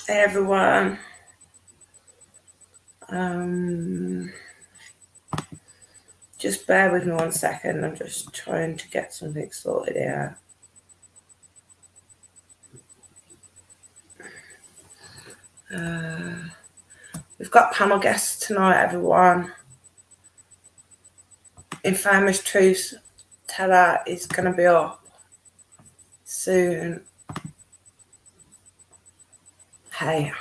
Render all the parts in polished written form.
Hey everyone. Um, just bear with me 1 second. I'm just trying to get something sorted here. We've got panel guests tonight, everyone. Infamous Truth Teller is going to be up soon. Hey,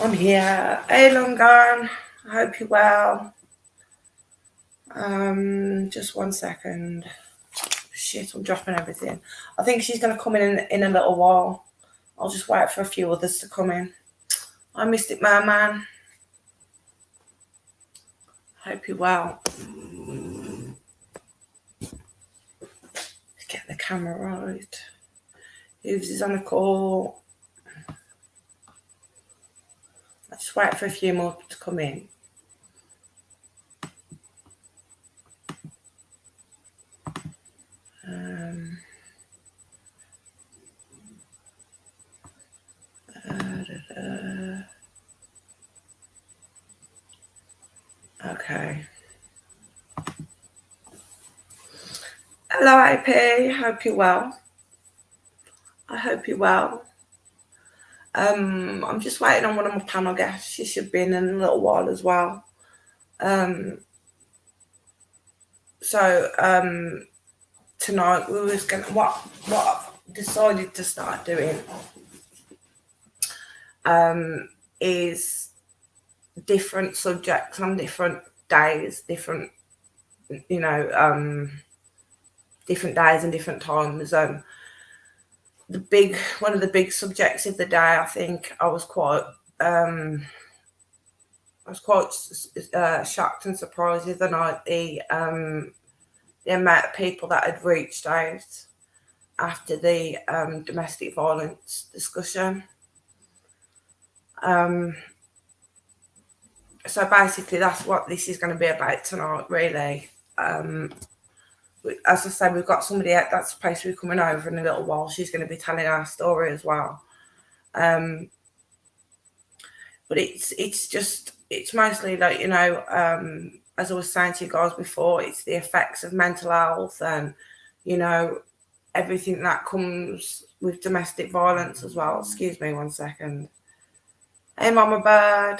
I'm here. Hey, Longan. I hope you're well. Just 1 second. Shit, I'm dropping everything. I think she's going to come in a little while. I'll just wait for a few others to come in. I Mystic Merman. Hope you're well. Let's get the camera right. Hooves is on the call. I'll just wait for a few more to come in. Okay. Hello, IP. Hope you're well. I hope you're well. I'm just waiting on one of my panel guests. She should be in a little while as well. Tonight we was gonna what I've decided to start doing is different subjects on different days, different different days and different times. One of the big subjects of the day, I think I was quite shocked and surprised the other night the amount of people that had reached out after the domestic violence discussion. So basically that's what this is going to be about tonight, really. As I said, we've got somebody out that's supposed to be coming over in a little while. She's going to be telling our story as well. But it's mostly like, as I was saying to you guys before, it's the effects of mental health and, everything that comes with domestic violence as well. Excuse me 1 second. Hey, Mama Bird.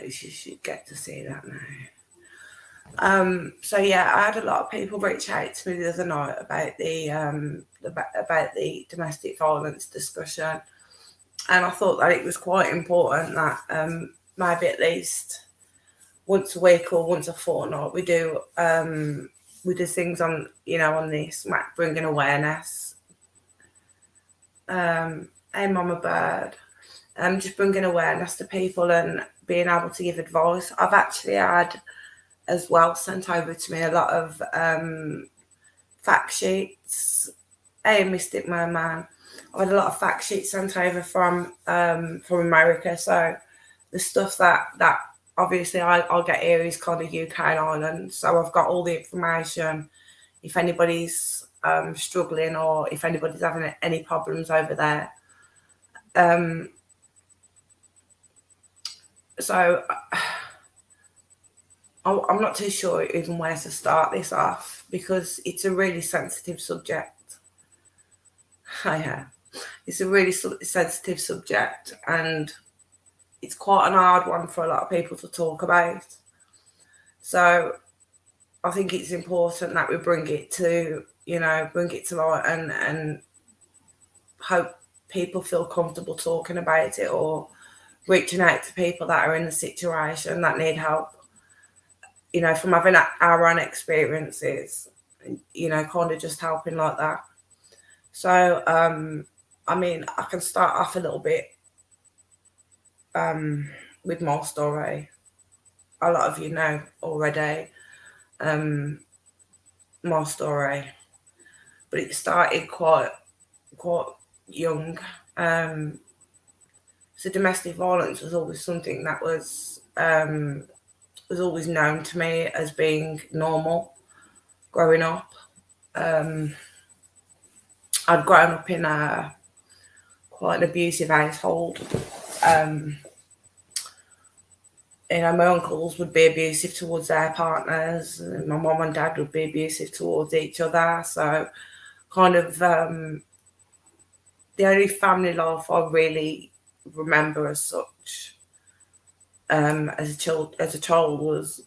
She should get to see that now. So yeah, I had a lot of people reach out to me the other night about the domestic violence discussion, and I thought that it was quite important that maybe at least once a week or once a fortnight we do things on on this, bringing awareness. Hey, Mama Bird. Just bringing awareness to people and being able to give advice. I've actually had as well sent over to me a lot of fact sheets. Hey, Mystic Merman. I had a lot of fact sheets sent over from America. So the stuff that obviously I'll get here is kind of UK and Ireland. So I've got all the information. If anybody's struggling or if anybody's having any problems over there. So I'm not too sure even where to start this off because it's a really sensitive subject. Yeah, it's a really sensitive subject and it's quite an hard one for a lot of people to talk about. So I think it's important that we bring it to light and hope people feel comfortable talking about it or reaching out to people that are in the situation that need help. From having our own experiences, kind of just helping like that. So, I can start off a little bit with my story. A lot of you know already my story, but it started quite young. So domestic violence was always something that was was always known to me as being normal growing up. I'd grown up in a quite an abusive household. My uncles would be abusive towards their partners, and my mum and dad would be abusive towards each other. So, kind of, the only family life I really remember as such, as a child, was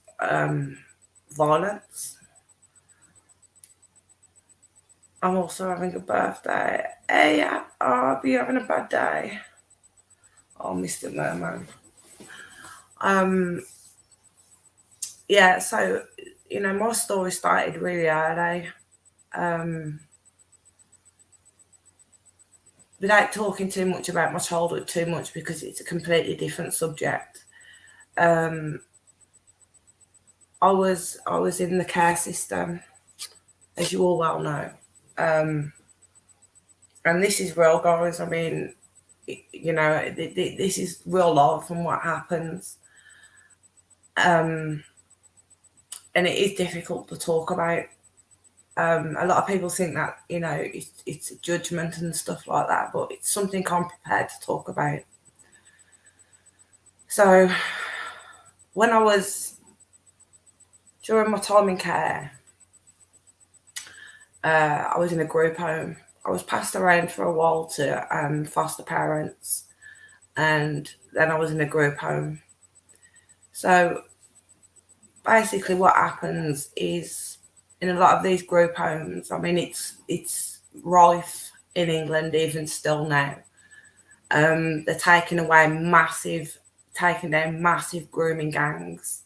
violence. I'm also having a birthday. Hey, are you having a bad day? Oh, Mr. Merman. Yeah, so, my story started really early. Without talking too much about my childhood too much, because it's a completely different subject. I was in the care system, as you all well know. And this is real, guys. I mean, this is real life and what happens. And it is difficult to talk about. A lot of people think that, it's a judgment and stuff like that, but it's something I'm prepared to talk about. So, during my time in care, I was in a group home. I was passed around for a while to foster parents, and then I was in a group home. So basically what happens is, in a lot of these group homes, I mean, it's rife in England even still now. They're taking down massive grooming gangs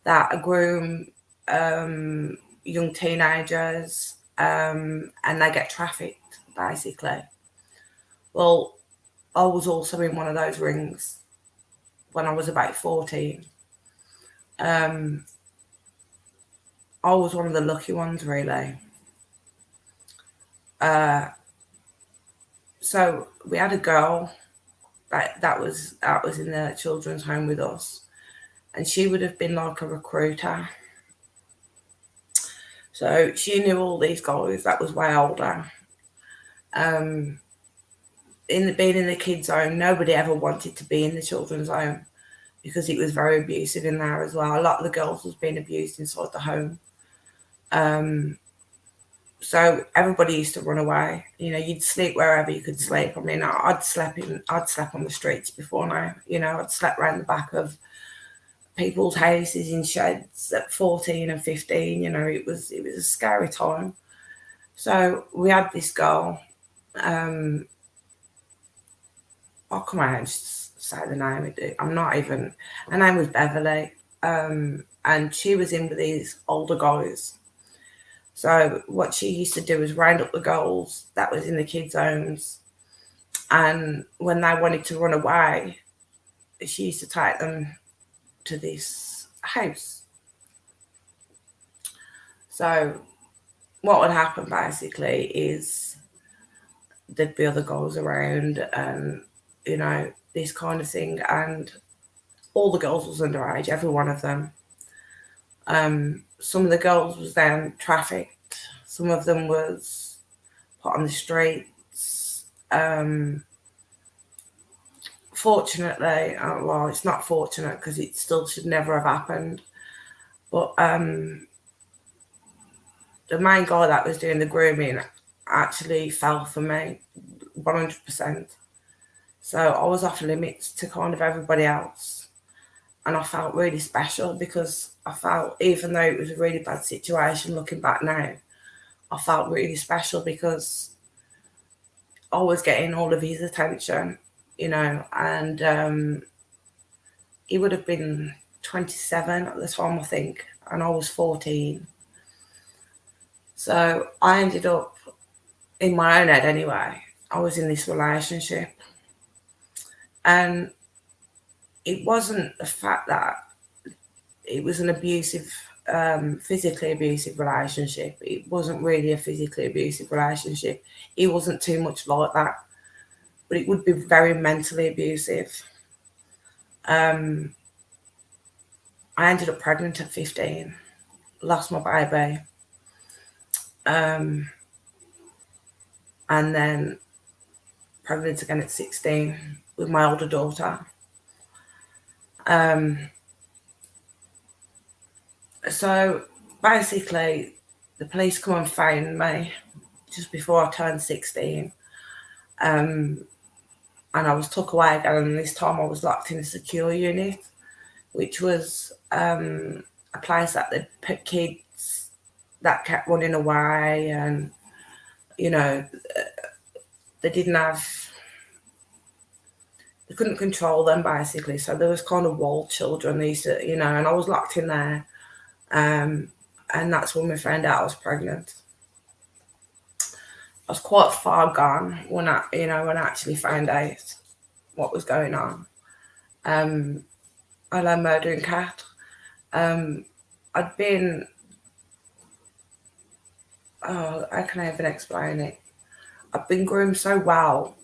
that groom young teenagers, and they get trafficked, basically. Well, I was also in one of those rings when I was about 14. I was one of the lucky ones, really. So we had a girl that was in the children's home with us, and she would have been like a recruiter. So she knew all these guys that was way older. Being in the kids' home, nobody ever wanted to be in the children's home because it was very abusive in there as well. A lot of the girls was being abused inside the home. So everybody used to run away. You'd sleep wherever you could sleep. I mean, I'd slept on the streets before now. I'd slept around the back of people's houses in sheds at 14 and 15. It was a scary time. So we had this girl. I'll come out and just say the name. I'm not even. Her name was Beverly. And she was in with these older guys. So what she used to do was round up the girls that was in the kids' homes, and when they wanted to run away, she used to take them to this house. So what would happen basically is there'd be other girls around, and this kind of thing, and all the girls was underage, every one of them. Some of the girls was then trafficked. Some of them was put on the streets. Fortunately, well, it's not fortunate because it still should never have happened. But the main guy that was doing the grooming actually fell for me 100%. So I was off limits to kind of everybody else. And I felt really special because I felt, even though it was a really bad situation looking back now, I felt really special because I was getting all of his attention, and he would have been 27 at the time, I think, and I was 14. So I ended up, in my own head anyway, I was in this relationship. And it wasn't the fact that it was an abusive, physically abusive relationship. It wasn't really a physically abusive relationship. It wasn't too much like that, but it would be very mentally abusive. I ended up pregnant at 15, lost my baby, and then pregnant again at 16 with my older daughter. So basically, the police come and found me just before I turned 16. And I was took away again, and this time I was locked in a secure unit, which was a place that they put kids that kept running away, and they couldn't control them basically. So there was kind of wild children, these, and I was locked in there. And that's when we found out I was pregnant. I was quite far gone when I actually found out what was going on. I love Murdering Cat. I'd been, how can I even explain it? I'd been groomed so well.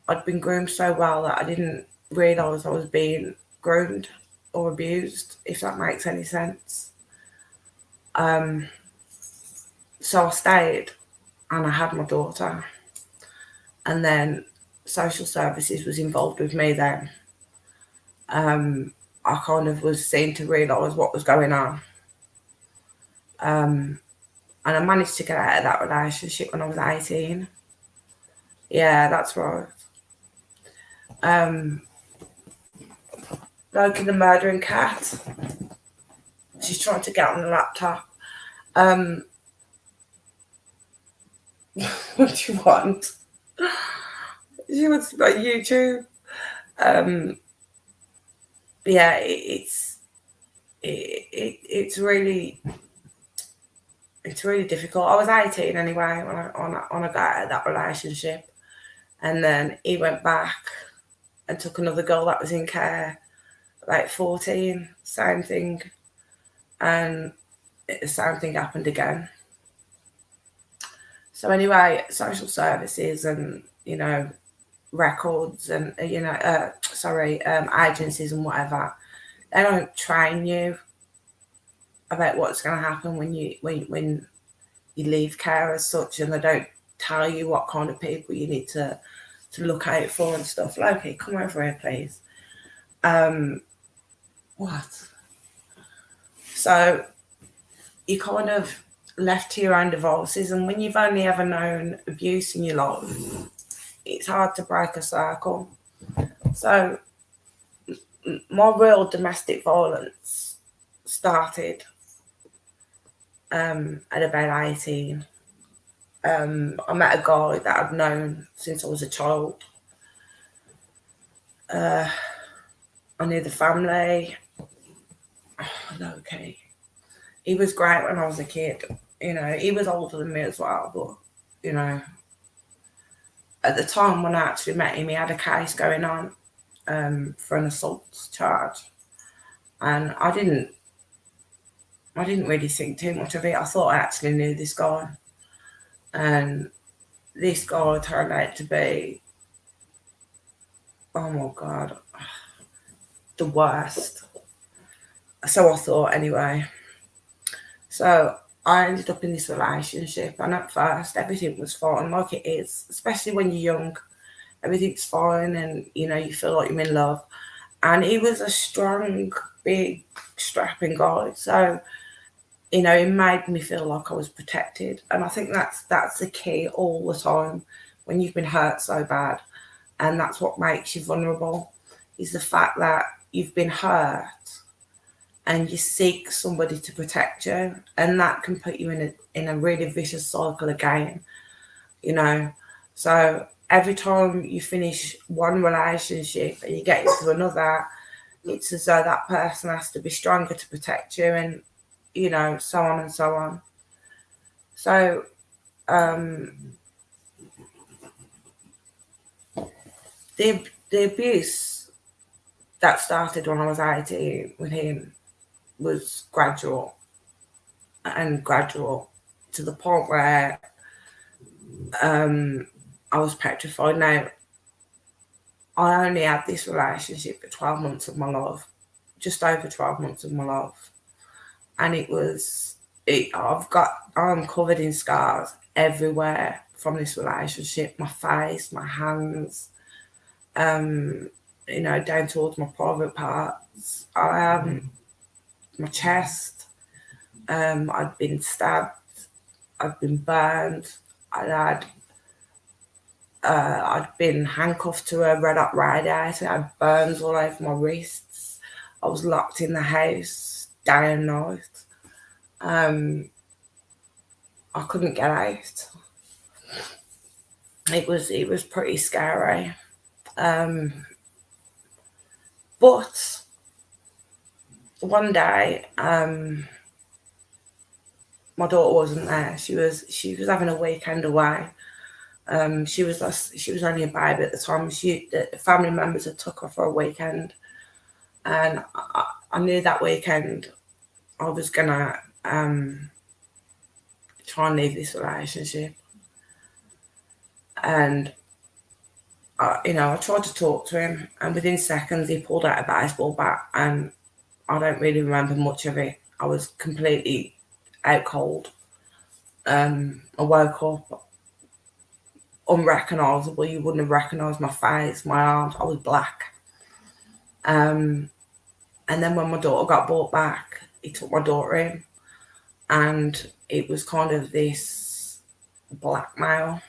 I'd been groomed so well that I didn't realise I was being groomed or abused, if that makes any sense. So I stayed and I had my daughter. And then social services was involved with me then. I kind of was seen to realise what was going on. And I managed to get out of that relationship when I was 18. Yeah, that's right. Like in The Murdering Cat, she's trying to get on the laptop. What do you want? She wants to be on YouTube. Yeah, it's really difficult. I was 18 anyway when I got out of that relationship, and then he went back and took another girl that was in care, like 14, same thing, and the same thing happened again. So anyway, social services and records and agencies and whatever, they don't train you about what's going to happen when you leave care as such, and they don't tell you what kind of people you need to look out for and stuff. Loki, come over here, please. What? So you kind of left to your own devices, and when you've only ever known abuse in your life, it's hard to break a circle. So my real domestic violence started at about 18. I met a guy that I've known since I was a child. I knew the family. Okay. He was great when I was a kid. He was older than me as well, but, at the time when I actually met him, he had a case going on for an assault charge. And I didn't really think too much of it. I thought I actually knew this guy. And this guy turned out to be, oh my God, the worst. So I thought anyway. So I ended up in this relationship, and at first everything was fine, like it is, especially when you're young. Everything's fine, and you feel like you're in love. And he was a strong, big, strapping guy. So it made me feel like I was protected. And I think that's the key all the time when you've been hurt so bad. And that's what makes you vulnerable, is the fact that you've been hurt and you seek somebody to protect you. And that can put you in a really vicious cycle again, So every time you finish one relationship and you get into another, it's as though that person has to be stronger to protect you, and so on and so on. So the abuse that started when I was 18 with him was gradual to the point where I was petrified. Now, I only had this relationship for 12 months of my life. just over 12 months of my life. And I'm covered in scars everywhere from this relationship, my face, my hands, down towards my private parts. My chest. I'd been stabbed. I'd been burned. I'd been handcuffed to a red hot radiator. I had burns all over my wrists. I was locked in the house day and night. I couldn't get out. It was pretty scary. But one day, my daughter wasn't there. She was having a weekend away. She was only a baby at the time. The family members had took her for a weekend, and I knew that weekend I was gonna try and leave this relationship. And I tried to talk to him, and within seconds he pulled out a baseball bat, and I don't really remember much of it. I was completely out cold. I woke up unrecognisable. You wouldn't have recognised my face, my arms. I was black. And then when my daughter got brought back, he took my daughter in, and it was kind of this blackmail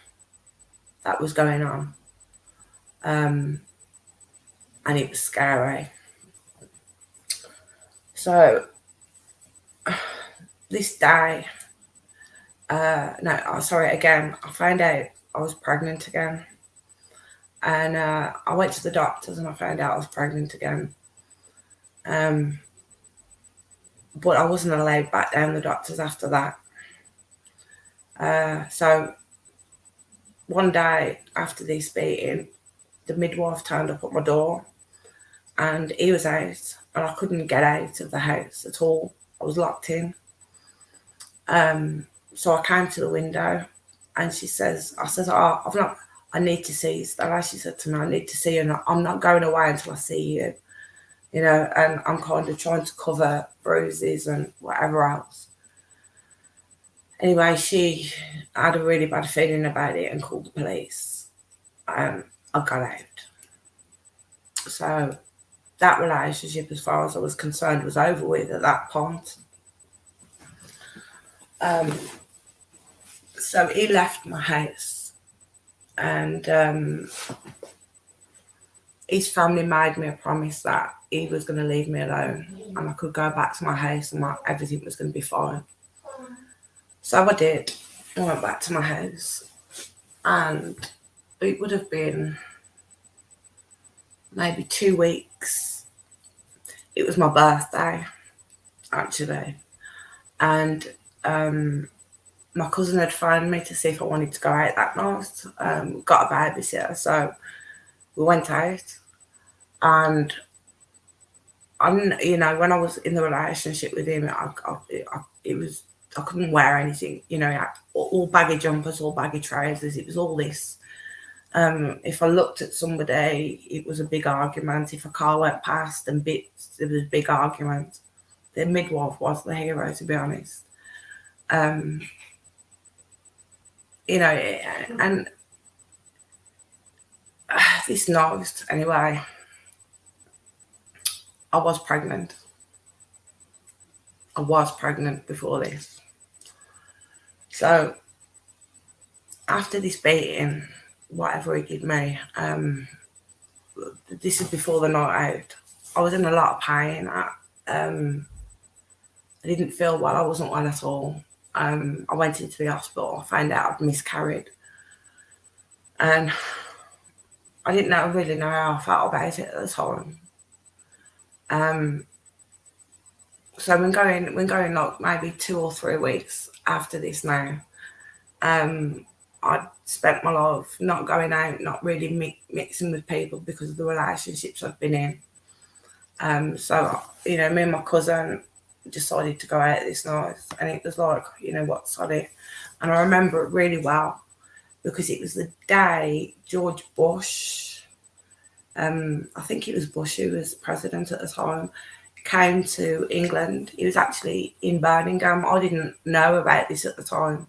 that was going on. And it was scary. So this day, I found out I was pregnant again. And I went to the doctors and I found out I was pregnant again. But I wasn't allowed back down the doctors after that. So one day after this beating, the midwife turned up at my door, and he was out, and I couldn't get out of the house at all. I was locked in. So I came to the window, and I said, I need to see you, Stella. She said to me, I need to see you, and I'm not going away until I see you. And I'm kind of trying to cover bruises and whatever else. Anyway, she had a really bad feeling about it and called the police. I got out. So that relationship, as far as I was concerned, was over with at that point. So he left my house, and his family made me a promise that he was going to leave me alone and I could go back to my house and everything was going to be fine. So I did. I went back to my house, and it would have been maybe 2 weeks. It was my birthday, actually. And my cousin had phoned me to see if I wanted to go out that night. Got a babysitter, so we went out. And when I was in the relationship with him, I couldn't wear anything. All baggy jumpers, all baggy trousers. It was all this. If I looked at somebody, it was a big argument. If a car went past and bits, there was a big argument. The midwife was the hero, to be honest. And this night, anyway, I was pregnant. I was pregnant before this. So after this beating, whatever he did me, this is before the night out, I was in a lot of pain. I didn't feel well. I wasn't well at all. I went into the hospital. I found out I'd miscarried. And I didn't really know how I felt about it at the time. So when going like maybe 2 or 3 weeks after this now, I'd spent my life not going out, not really mixing with people because of the relationships I've been in. So me and my cousin decided to go out this night, and it was like, what, sorry. And I remember it really well because it was the day George Bush, I think it was Bush who was president at the time, came to England. He was actually in Birmingham. I didn't know about this at the time.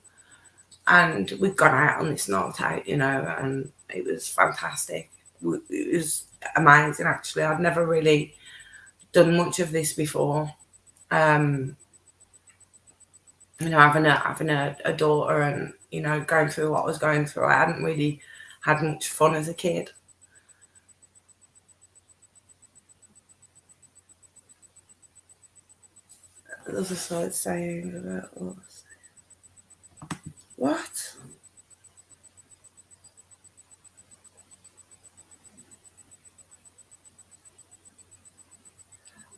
And we'd gone out on this night out, and it was fantastic. It was amazing, actually. I'd never really done much of this before. Having a daughter and, going through what I was going through, I hadn't really had much fun as a kid. There's a side saying about us. What?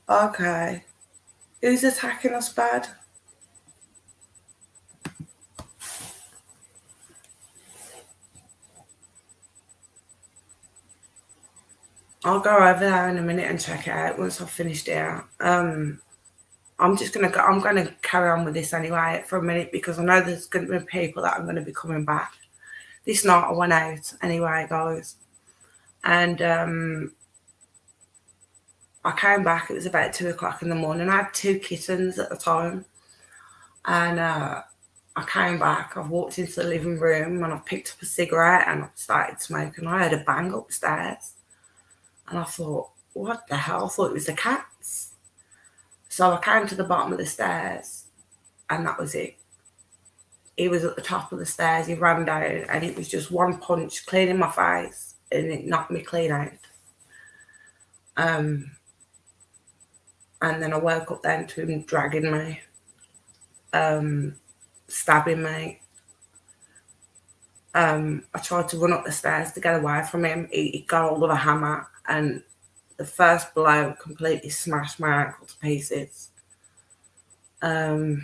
Okay. Who's attacking us bad? I'll go over there in a minute and check it out once I've finished it out. I'm gonna carry on with this anyway for a minute because I know there's gonna be people that are gonna be coming back. This night I went out anyway, guys. And I came back, it was about 2:00 in the morning. I had 2 kittens at the time. And I came back, I've walked into the living room and I've picked up a cigarette and I've started smoking. I heard a bang upstairs. And I thought, what the hell? I thought it was the cats. So I came to the bottom of the stairs and that was it. He was at the top of the stairs, he ran down and it was just one punch clean in my face and it knocked me clean out. And then I woke up then to him dragging me, stabbing me. I tried to run up the stairs to get away from him. He got hold of a hammer and the first blow completely smashed my ankle to pieces. And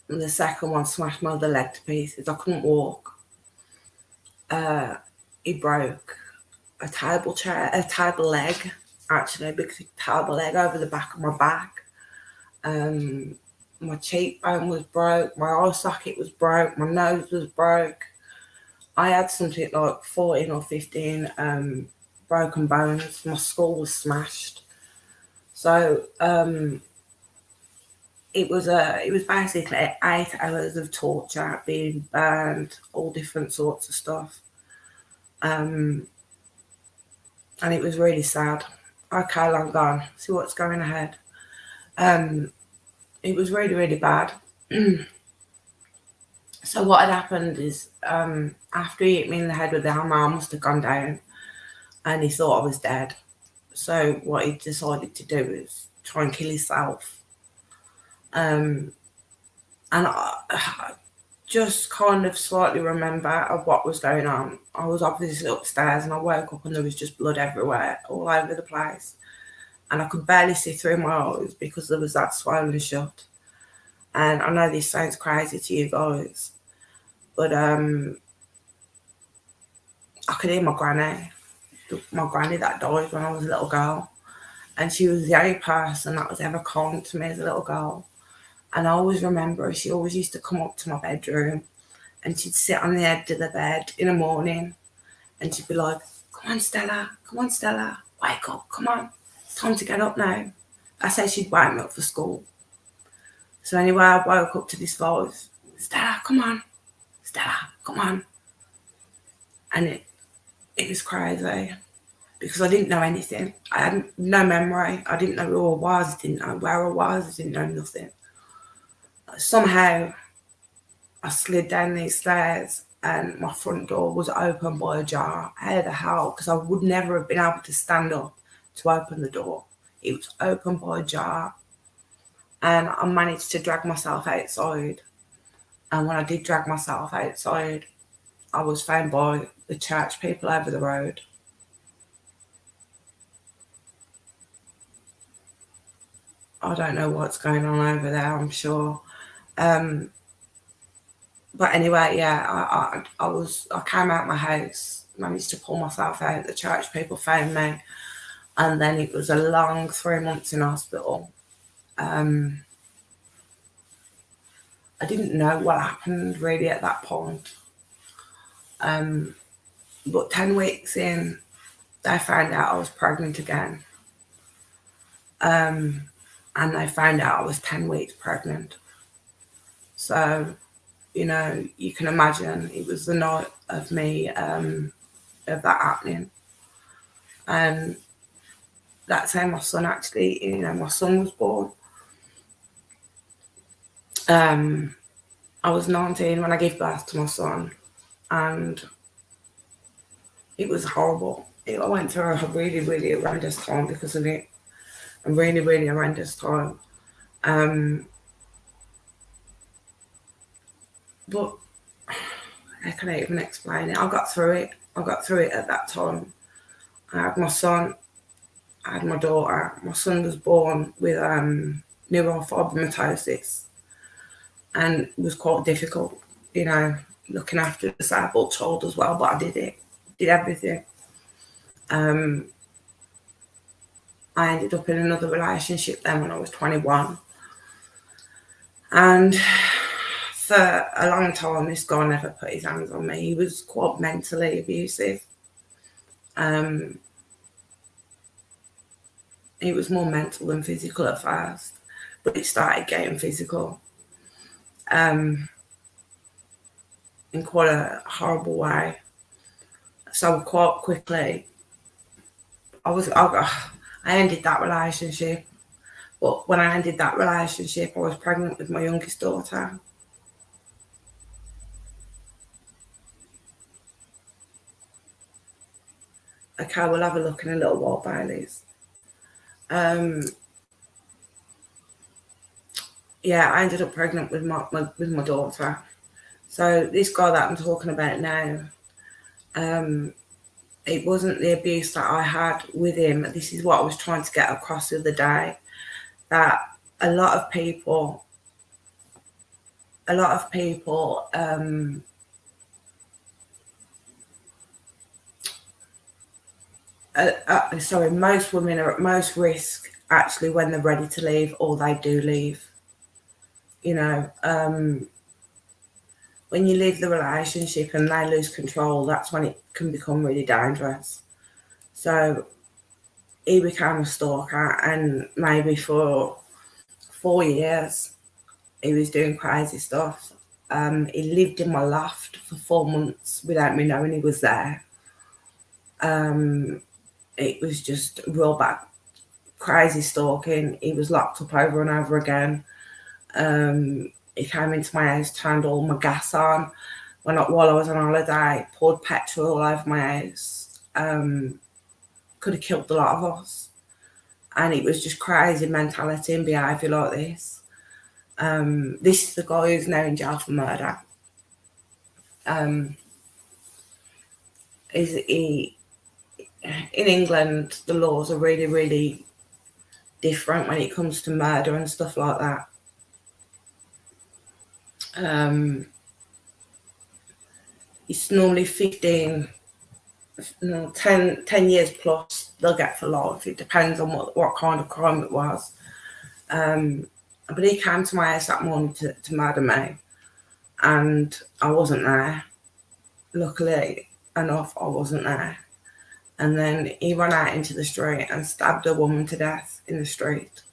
the second one smashed my other leg to pieces. I couldn't walk. He broke a table leg, actually, a big table leg over the back of my back. My cheekbone was broke, my eye socket was broke, my nose was broke. I had something like 14 or 15 broken bones. My skull was smashed. So it was basically 8 hours of torture, being burned, all different sorts of stuff. And it was really sad. Okay, long gone. See what's going ahead. It was really, really bad. So what had happened is after he hit me in the head with the hammer, I must have gone down and he thought I was dead. So what he decided to do is try and kill himself. And I just kind of slightly remember of what was going on. I was obviously upstairs and I woke up and there was just blood everywhere, all over the place. And I could barely see through my eyes because there was that swollen shut. And I know this sounds crazy to you guys, but I could hear my granny that died when I was a little girl. And she was the only person that was ever kind to me as a little girl. And I always remember she always used to come up to my bedroom and she'd sit on the edge of the bed in the morning and she'd be like, come on, Stella, wake up, come on, it's time to get up now. I said she'd wake me up for school. So anyway, I woke up to this voice, Stella, come on. And it was crazy because I didn't know anything. I had no memory. I didn't know who I was. I didn't know where I was. I didn't know nothing. Somehow, I slid down these stairs and my front door was open by a jar. How the hell? Because I would never have been able to stand up to open the door. It was open by a jar. And I managed to drag myself outside. And when I did drag myself outside, I was found by the church people over the road. I don't know what's going on over there, I'm sure. But anyway, yeah, I came out my house, managed to pull myself out. The church people found me. And then it was a long 3 months in hospital. I didn't know what happened really at that point. But 10 weeks in, they found out I was pregnant again. and they found out I was 10 weeks pregnant. So, you know, you can imagine it was the night of me, of that happening. And that's how my son actually, you know, my son was born. I was 19 when I gave birth to my son, and it was horrible. I went through a really, really horrendous time because of it. A really, really horrendous time. But how can I even explain it? I got through it. I got through it at that time. I had my son, I had my daughter. My son was born with neurofibromatosis, and it was quite difficult, you know, looking after a disabled child as well. But I did it, did everything. I ended up in another relationship then when I was 21. And for a long time, this guy never put his hands on me. He was quite mentally abusive. It was more mental than physical at first, but it started getting physical in quite a horrible way. So quite quickly, I ended that relationship. But when I ended that relationship, I was pregnant with my youngest daughter. Okay, we'll have a look in a little while, Baileys. Yeah, I ended up pregnant with my daughter. So this guy that I'm talking about now, it wasn't the abuse that I had with him. This is what I was trying to get across the other day, that a lot of people most women are at most risk actually when they're ready to leave, or they do leave. You know, when you leave the relationship and they lose control, that's when it can become really dangerous. So he became a stalker, and maybe for 4 years he was doing crazy stuff. He lived in my loft for 4 months without me knowing he was there. It was just real bad, crazy stalking. He was locked up over and over again. He came into my house, turned all my gas on while I was on holiday, poured petrol all over my house. Could have killed a lot of us. And it was just crazy mentality and behaviour like this. This is the guy who's now in jail for murder. In England, the laws are really, really different when it comes to murder and stuff like that. It's normally 15, 10 years plus they'll get for life. It depends on what kind of crime it was. But he came to my house that morning to murder me, and I wasn't there. Luckily enough, I wasn't there. And then he ran out into the street and stabbed a woman to death in the street,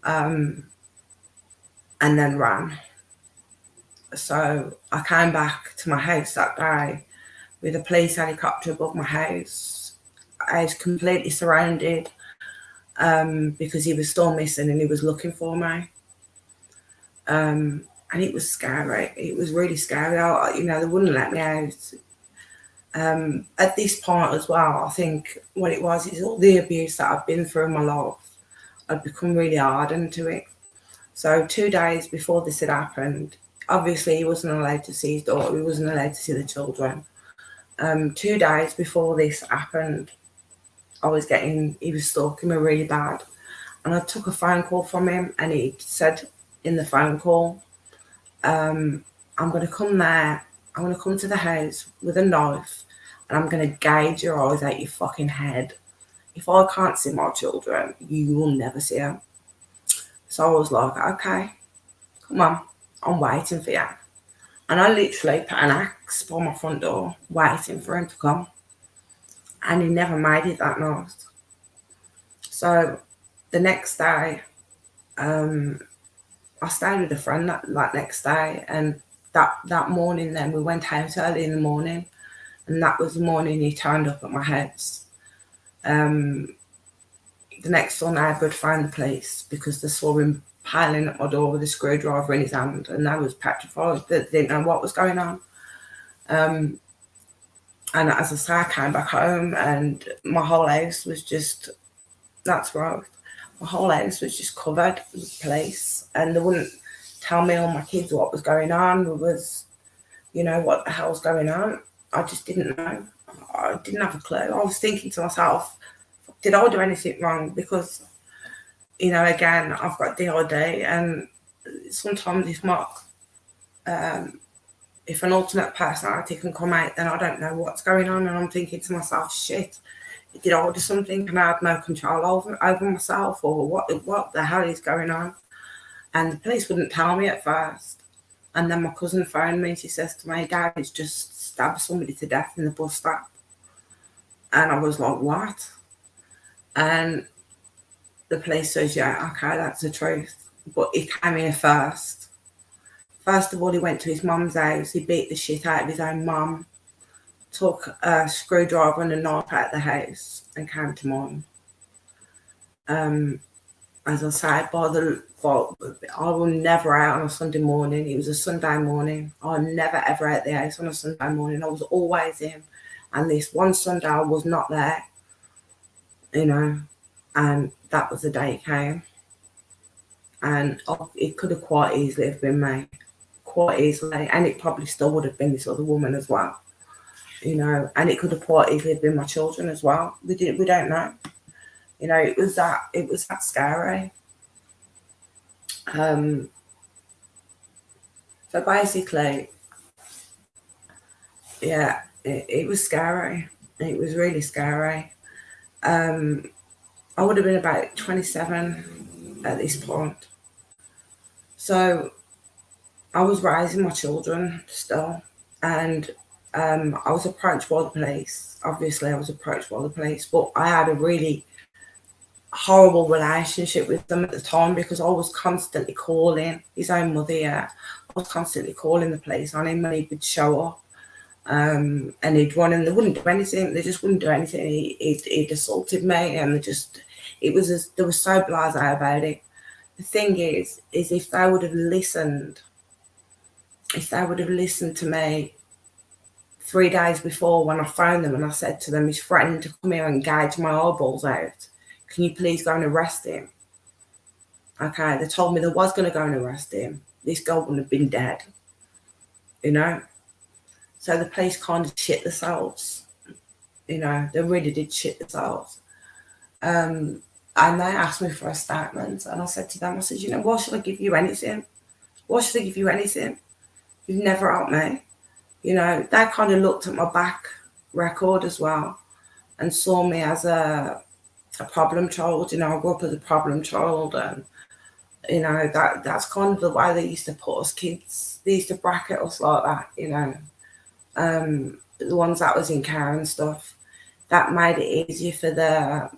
and then ran. So I came back to my house that day with a police helicopter above my house. I was completely surrounded because he was still missing and he was looking for me. And it was scary. It was really scary. They wouldn't let me out. At this point as well, I think what it was is all the abuse that I've been through in my life, I'd become really hardened to it. So 2 days before this had happened, obviously he wasn't allowed to see his daughter, he wasn't allowed to see the children. 2 days before this happened, he was stalking me really bad. And I took a phone call from him, and he said in the phone call, I'm going to come there, I'm going to come to the house with a knife, and I'm going to gouge your eyes out your fucking head. If I can't see my children, you will never see them. So I was like, okay, come on, I'm waiting for you. And I literally put an axe by my front door, waiting for him to come. And he never made it that night. So the next day, I stayed with a friend that next day, and that morning then we went out early in the morning, and that was the morning he turned up at my house. The next door neighbour found the police because they saw him piling at my door with a screwdriver in his hand, and they was petrified. They didn't know what was going on. And as I say, I came back home and my whole house was just, that's right, my whole house was just covered with police, and they wouldn't tell me or my kids what was going on. It was, you know, what the hell's going on? I just didn't know. I didn't have a clue. I was thinking to myself, did I do anything wrong? Because, you know, again, I've got DID, and sometimes if an alternate personality can come out, then I don't know what's going on, and I'm thinking to myself, shit, did I do something and I had no control over myself, or what the hell is going on? And the police wouldn't tell me at first. And then my cousin phoned me and she says to me, Dad's just stabbed somebody to death in the bus stop. And I was like, what? And the police says, yeah, okay, that's the truth. But he came here first. First of all, he went to his mum's house. He beat the shit out of his own mum, took a screwdriver and a knife out of the house and came to mine. As I say, I was never out on a Sunday morning. It was a Sunday morning. I was never ever out the house on a Sunday morning. I was always in. And this one Sunday I was not there, you know, and that was the day it came. And it could have quite easily have been me, quite easily, and it probably still would have been this other woman as well, you know, and it could have quite easily been my children as well. We don't know, you know. It was that scary. So basically, yeah, it was scary. It was really scary. I would have been about 27 at this point. So I was raising my children still, and I was approached by the police. Obviously, I was approached by the police, but I had a really horrible relationship with them at the time because I was constantly calling his own mother. Yeah, I was constantly calling the police on him when he would show up. And he'd run, and they wouldn't do anything. They just wouldn't do anything. He'd assaulted me, and they were so blasé about it. The thing is if they would have listened to me 3 days before when I phoned them and I said to them, he's threatening to come here and gouge my eyeballs out. Can you please go and arrest him? Okay, they told me they was going to go and arrest him. This girl wouldn't have been dead, you know. So the police kind of shit themselves, you know. They really did shit themselves. And they asked me for a statement, and I said to them, I said, you know, why should I give you anything? Why should I give you anything? You've never helped me. You know, they kind of looked at my back record as well and saw me as a problem child. You know, I grew up as a problem child, and, you know, that's kind of the way they used to put us kids. They used to bracket us like that, you know. The ones that was in care and stuff, that made it easier for the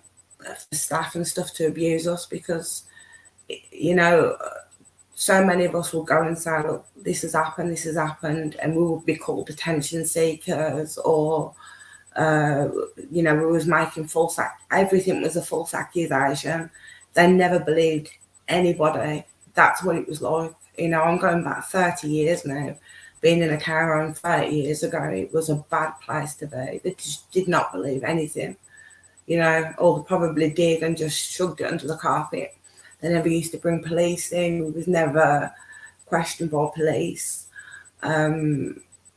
staff and stuff to abuse us because, you know, so many of us will go and say, look, this has happened, and we will be called attention seekers, or you know, we was making everything was a false accusation. They never believed anybody. That's what it was like. You know, I'm going back 30 years now. Being in a care home 30 years ago, it was a bad place to be. They just did not believe anything, you know, or they probably did and just shrugged it under the carpet. They never used to bring police in. We was never questioned by police. A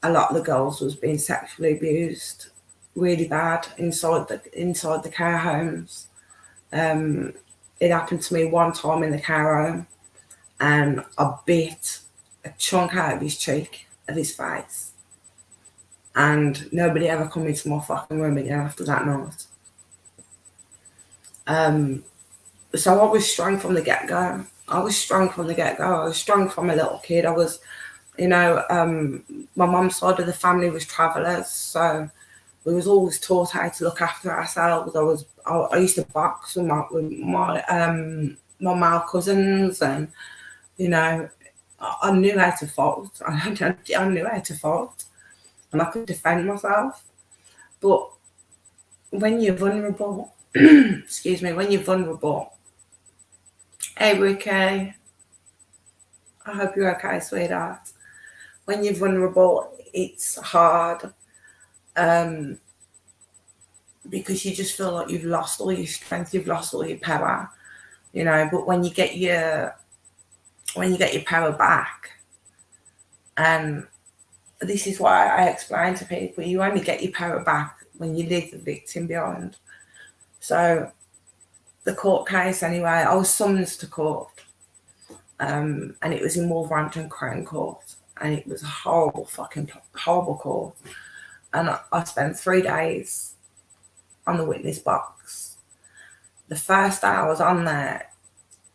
lot of the girls was being sexually abused really bad inside the care homes. It happened to me one time in the care home, and I bit a chunk out of his cheek, of his face, and nobody ever come into my fucking room again after that night. So I was strong from the get-go. I was strong from a little kid. I was, you know, my mum's side of the family was travellers, so we was always taught how to look after ourselves. I used to box with my male cousins, and you know, I knew how to fight. I knew how to fight, and I could defend myself. But when you're vulnerable, excuse me, when you're vulnerable, hey Ricky, I hope you're okay, sweetheart. When you're vulnerable, it's hard. Because you just feel like you've lost all your strength, you've lost all your power, you know. But when you get your power back, and this is why I explain to people, you only get your power back when you leave the victim behind. So the court case, anyway, I was summoned to court, and it was in Wolverhampton Crown Court, and it was a horrible court. And I spent 3 days on the witness box. The first day I was on there,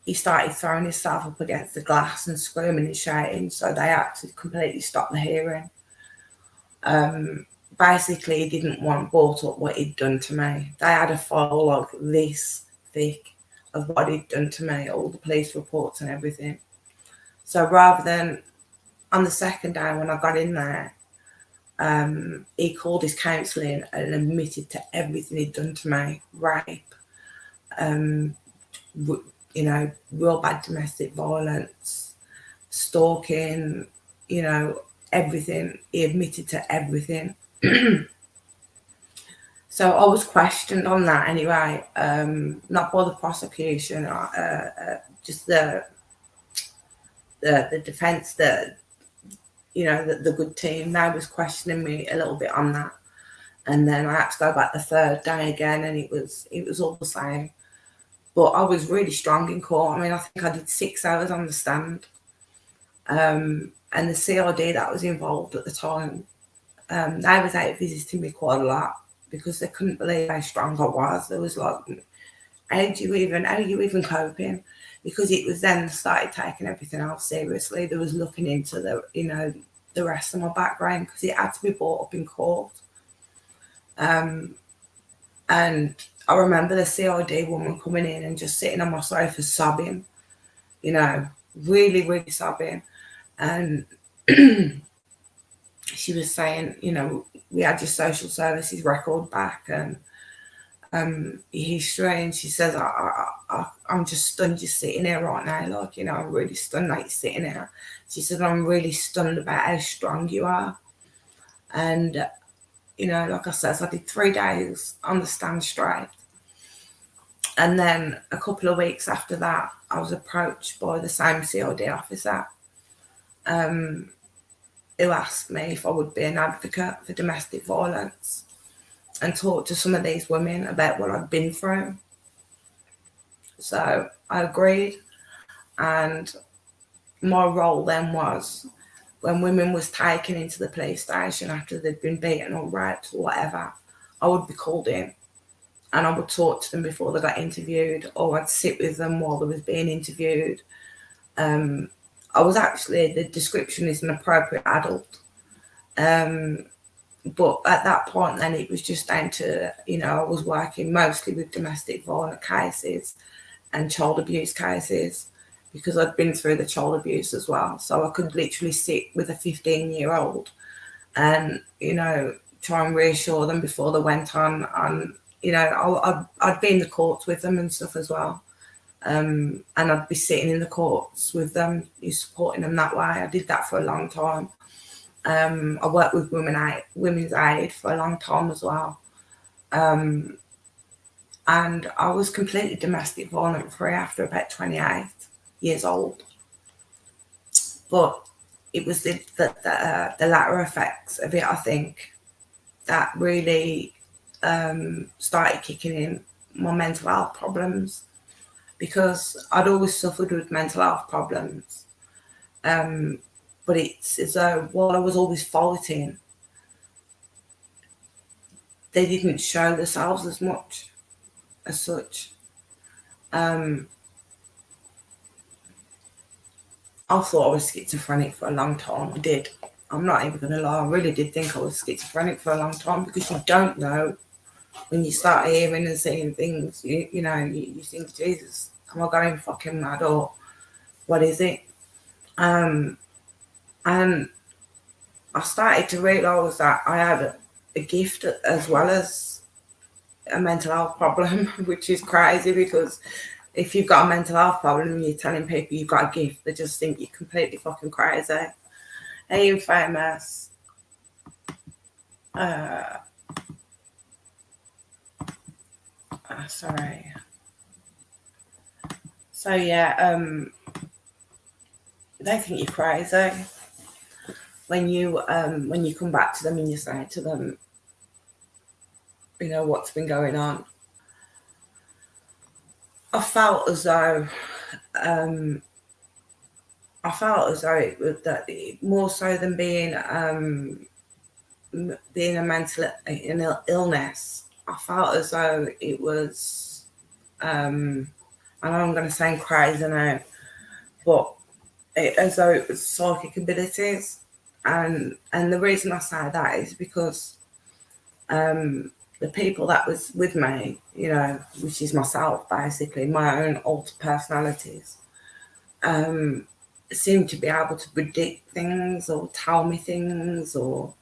he started throwing himself up against the glass and screaming and shouting, so they had to completely stop the hearing. Basically, he didn't want brought up what he'd done to me. They had a file like this thick of what he'd done to me, all the police reports and everything. So rather than, on the second day when I got in there, he called his counsel in and admitted to everything he'd done to me. Rape, you know, real bad domestic violence, stalking, you know, everything. He admitted to everything. So I was questioned on that anyway, not by the prosecution, just the defence, you know, the good team. They was questioning me a little bit on that, and then I had to go back the third day again, and it was all the same. But I was really strong in court. I mean, I think I did 6 hours on the stand, and the CRD that was involved at the time, they was out visiting me quite a lot because they couldn't believe how strong I was. There was like, how are you even coping? Because it was then started taking everything else seriously. There was looking into the rest of my background, because it had to be brought up in court. And I remember the CID woman coming in and just sitting on my sofa sobbing, you know, really, really sobbing. And she was saying, you know, we had your social services record back and your history. And she says, I'm just stunned you're sitting here right now. Like, you know, I'm really stunned that you're sitting here. She said, I'm really stunned about how strong you are. And, you know, like I said, I did 3 days on the stand straight. And then a couple of weeks after that, I was approached by the same COD officer, who asked me if I would be an advocate for domestic violence and talk to some of these women about what I'd been through. So I agreed, and my role then was, when women was taken into the police station after they'd been beaten or raped or whatever, I would be called in and I would talk to them before they got interviewed, or I'd sit with them while they was being interviewed. I was actually, the description is an appropriate adult. But at that point then it was just down to, you know, I was working mostly with domestic violence cases and child abuse cases, because I'd been through the child abuse as well. So I could literally sit with a 15-year-old and, you know, try and reassure them before they went on, you know, I'd be in the courts with them and stuff as well. And I'd be sitting in the courts with them, supporting them that way. I did that for a long time. I worked with Women's Aid for a long time as well. And I was completely domestic violence free after about 28 years old. But it was the latter effects of it, I think, that really started kicking in my mental health problems, because I'd always suffered with mental health problems. But it's as though while I was always fighting, they didn't show themselves as much as such. I thought I was schizophrenic for a long time. I did. I'm not even going to lie, I really did think I was schizophrenic for a long time, because you don't know when you start hearing and seeing things. You know, you think, Jesus, am I going fucking mad, or what is it? And I started to realise that I had a gift as well as a mental health problem, which is crazy, because if you've got a mental health problem and you're telling people you've got a gift, they just think you're completely fucking crazy. Hey, Infamous. Sorry. So yeah, they think you're crazy when you come back to them and you say to them, you know, what's been going on. I felt as though it was that, more so than being a mental illness. I felt as though it was, I know I'm going to sound crazy now, but as though it was psychic abilities, and the reason I say that is because the people that was with me, you know, which is myself, basically, my own altered personalities, seemed to be able to predict things or tell me things, or,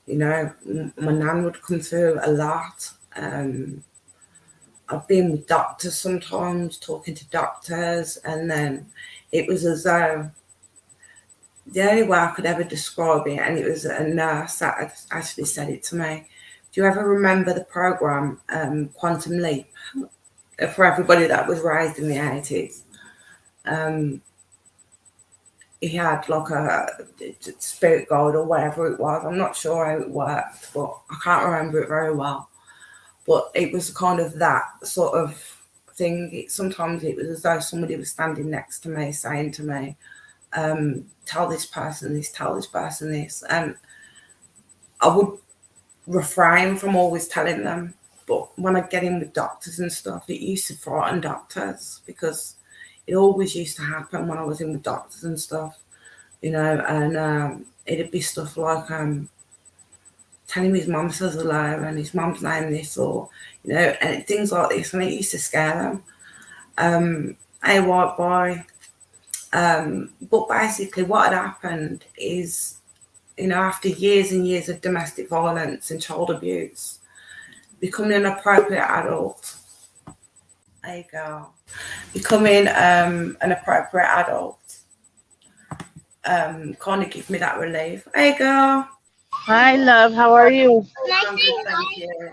you know, my nan would come through a lot. I've been with doctors sometimes, talking to doctors, and then it was as though the only way I could ever describe it, and it was a nurse that actually said it to me. Do you ever remember the program Quantum Leap? For everybody that was raised in the 80s, he had like a spirit guide or whatever it was. I'm not sure how it worked, but I can't remember it very well. But it was kind of that sort of thing. Sometimes it was as though somebody was standing next to me saying to me, tell this person this, tell this person this. And I would refrain from always telling them. But when I get in with doctors and stuff, it used to frighten doctors, because it always used to happen when I was in with doctors and stuff, you know, and it'd be stuff like telling him his mum says hello and his mum's name this, or, you know, and things like this, and it used to scare them. Hey, white boy. But basically what had happened is, you know, after years and years of domestic violence and child abuse, becoming an appropriate adult. There you go. Becoming an appropriate adult kind of give me that relief. There you go. Hi, love. How are you? I'm good, thank you.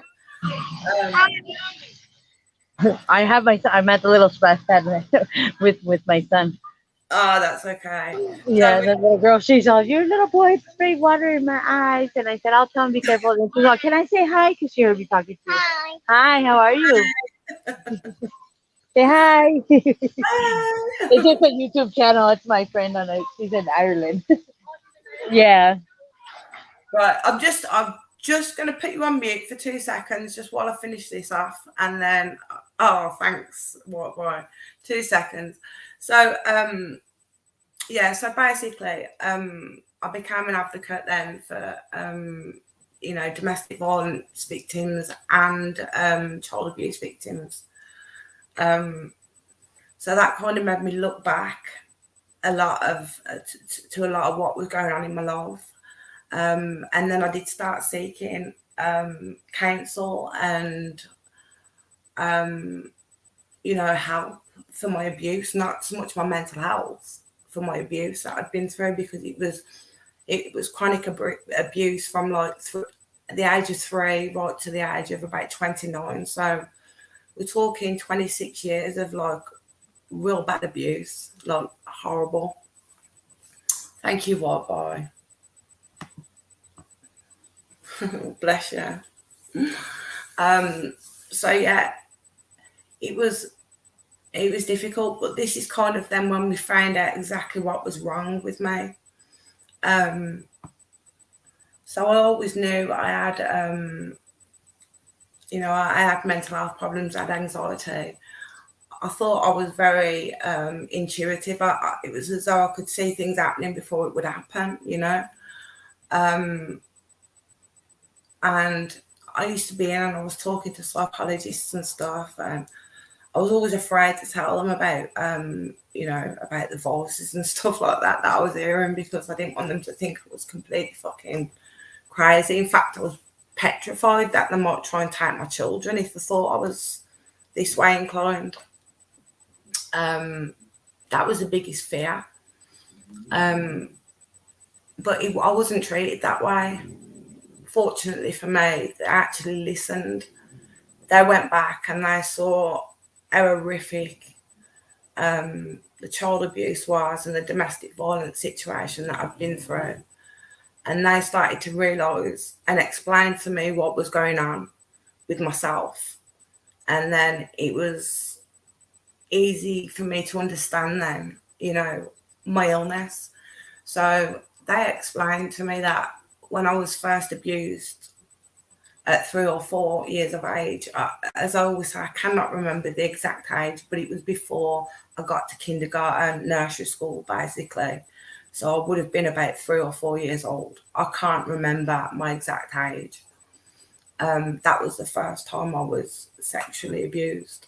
I have my son. I'm at the little splash pad with my son. Oh, that's okay. So Yeah, the little girl. She's all, your little boy sprayed water in my eyes, and I said, I'll tell him be careful. And she's all, can I say hi? Because she heard me talking to you. Hi. How are you? Say hi. It's just a YouTube channel. It's my friend on it. She's in Ireland. Yeah. right, I'm just gonna put you on mute for 2 seconds, just while I finish this off, and then thanks. What? 2 seconds. So yeah, so basically, I became an advocate then for you know, domestic violence victims and child abuse victims. So that kind of made me look back a lot of to a lot of what was going on in my life. And then I did start seeking counsel and you know, help for my abuse, not so much my mental health, for my abuse that I'd been through, because it was chronic abuse from like the age of 3 right to the age of about 29. So we're talking 26 years of like real bad abuse, like horrible. Thank you, white boy. Bless you. So yeah, it was difficult, but this is kind of then when we found out exactly what was wrong with me. So I always knew I had you know, I had mental health problems, I had anxiety. I thought I was very intuitive. It was as though I could see things happening before it would happen, you know. And I used to be in and I was talking to psychologists and stuff, and I was always afraid to tell them about, about the voices and stuff like that I was hearing, because I didn't want them to think it was completely fucking crazy. In fact, I was petrified that they might try and take my children if they thought I was this way inclined. That was the biggest fear. But I wasn't treated that way. Fortunately for me, they actually listened. They went back and they saw how horrific the child abuse was and the domestic violence situation that I've been through. And they started to realise and explain to me what was going on with myself. And then it was easy for me to understand then, my illness. So they explained to me that when I was first abused at 3 or 4 years of age, as I always say, I cannot remember the exact age, but it was before I got to kindergarten, nursery school, basically. So I would have been about 3 or 4 years old. I can't remember my exact age. That was the first time I was sexually abused.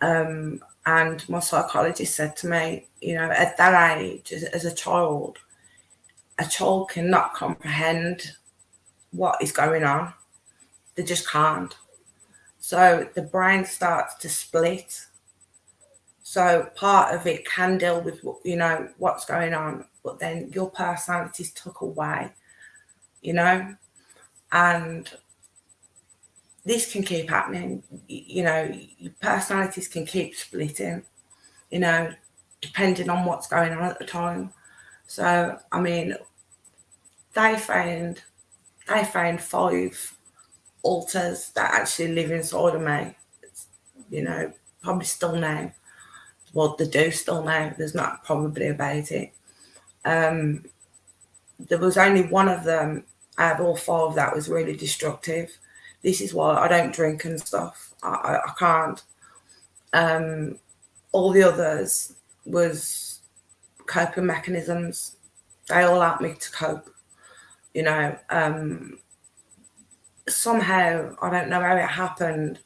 And my psychologist said to me, at that age, as a child cannot comprehend what is going on. They just can't. So the brain starts to split. So part of it can deal with, what's going on, but then your personality is took away, and this can keep happening. Your personalities can keep splitting, depending on what's going on at the time. So, I mean, they found 5 alters that actually live inside of me, probably still now. Well, they do still now. There's not probably about it. There was only one of them out of all 5 that was really destructive. This is why I don't drink and stuff. I can't. All the others was coping mechanisms. They all helped me to cope. Somehow, I don't know how it happened,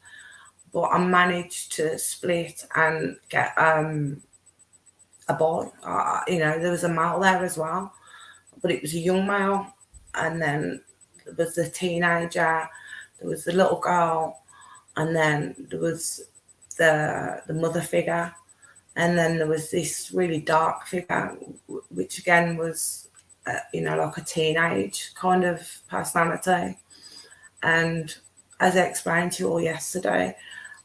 but I managed to split and get a boy. There was a male there as well, but it was a young male. And then there was the teenager, there was the little girl, and then there was the mother figure, and then there was this really dark figure, which again was, like a teenage kind of personality. And as I explained to you all yesterday,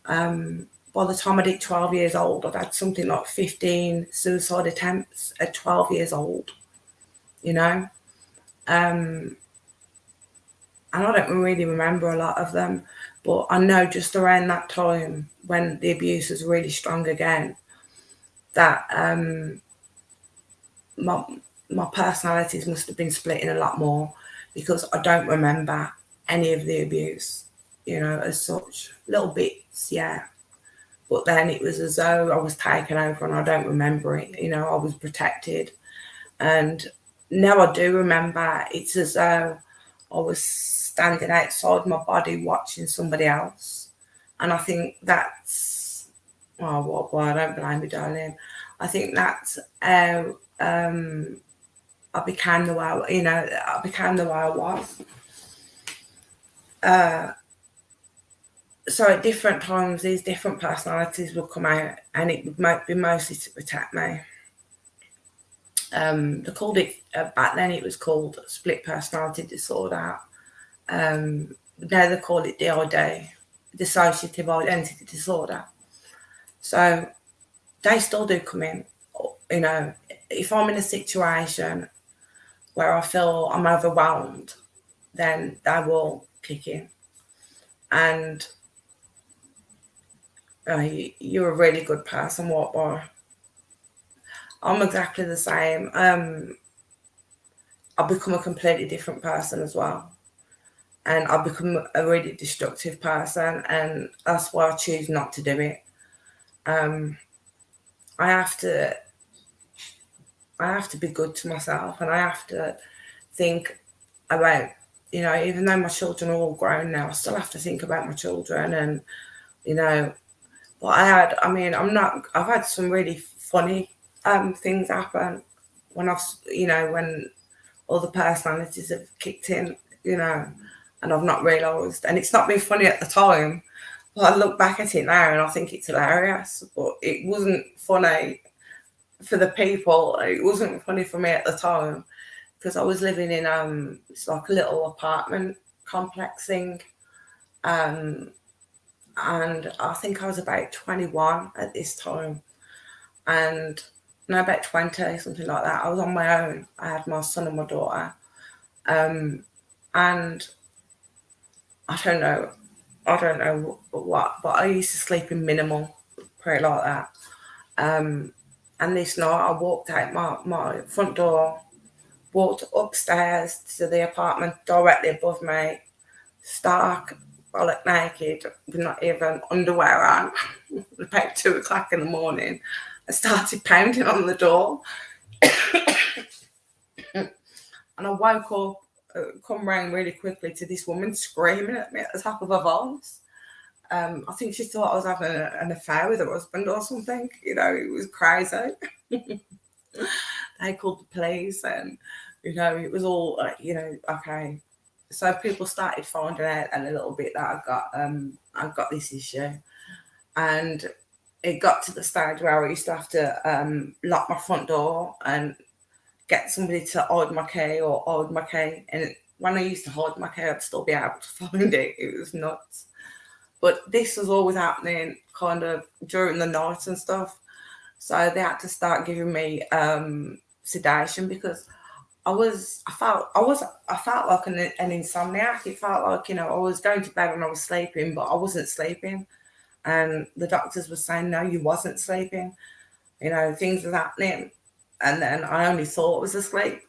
by the time I did 12 years old, I'd had something like 15 suicide attempts at 12 years old, and I don't really remember a lot of them, but I know just around that time when the abuse was really strong again, that my personalities must have been splitting a lot more, because I don't remember any of the abuse, as such. Little bits, yeah. But then it was as though I was taken over and I don't remember it. I was protected. And now I do remember, it's as though I was standing outside my body watching somebody else. And I think that's, I don't blame you, darling. I think that's how I became the way I was. So at different times, these different personalities would come out, and it would be mostly to protect me. They called it, back then it was called split personality disorder. Now they call it DID, dissociative identity disorder. So they still do come in. If I'm in a situation where I feel I'm overwhelmed, then they will kick in. And you're a really good person, what boy? I'm exactly the same. I've become a completely different person as well. And I've become a really destructive person, and that's why I choose not to do it. I have to be good to myself, and I have to think about, you know, even though my children are all grown now, I still have to think about my children. And, you know, but I've had some really funny things happen when when other personalities have kicked in, you know, and I've not realised. And it's not been funny at the time, but I look back at it now and I think it's hilarious. But it wasn't funny for the people. It wasn't funny for me at the time because I was living in it's like a little apartment complex thing. And I think I was about 21 at this time. And no, about 20, something like that. I was on my own. I had my son and my daughter. And I don't know what, but I used to sleep in minimal, pretty like that. And this night I walked out my front door, walked upstairs to the apartment directly above me, stark, bollock naked, with not even underwear on, about 2 o'clock in the morning. I started pounding on the door. And I woke up, come round really quickly to this woman screaming at me at the top of her voice. I think she thought I was having an affair with her husband or something. You know, it was crazy. They called the police, and you know, it was all okay. So people started finding out a little bit that I got this issue, and it got to the stage where I used to have to lock my front door and get somebody to hide my key or hide my key. And when I used to hide my key, I'd still be able to find it. It was nuts. But this was always happening kind of during the night and stuff. So they had to start giving me sedation because I felt like an insomniac. It felt like, you know, I was going to bed and I was sleeping, but I wasn't sleeping. And the doctors were saying, no, you wasn't sleeping. You know, things were happening. And then I only thought I was asleep.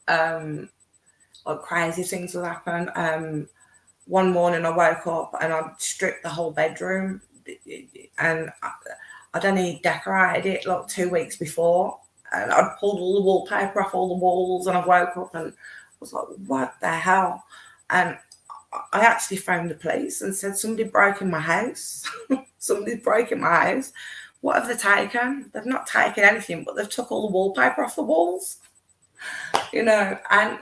Like crazy things would happen. One morning I woke up and I stripped the whole bedroom, and I'd only decorated it like 2 weeks before, and I'd pulled all the wallpaper off all the walls, and I woke up and was like, what the hell? And I actually phoned the police and said, somebody broke in my house. Somebody's broken my house. What have they taken? They've not taken anything, but they've took all the wallpaper off the walls. You know, and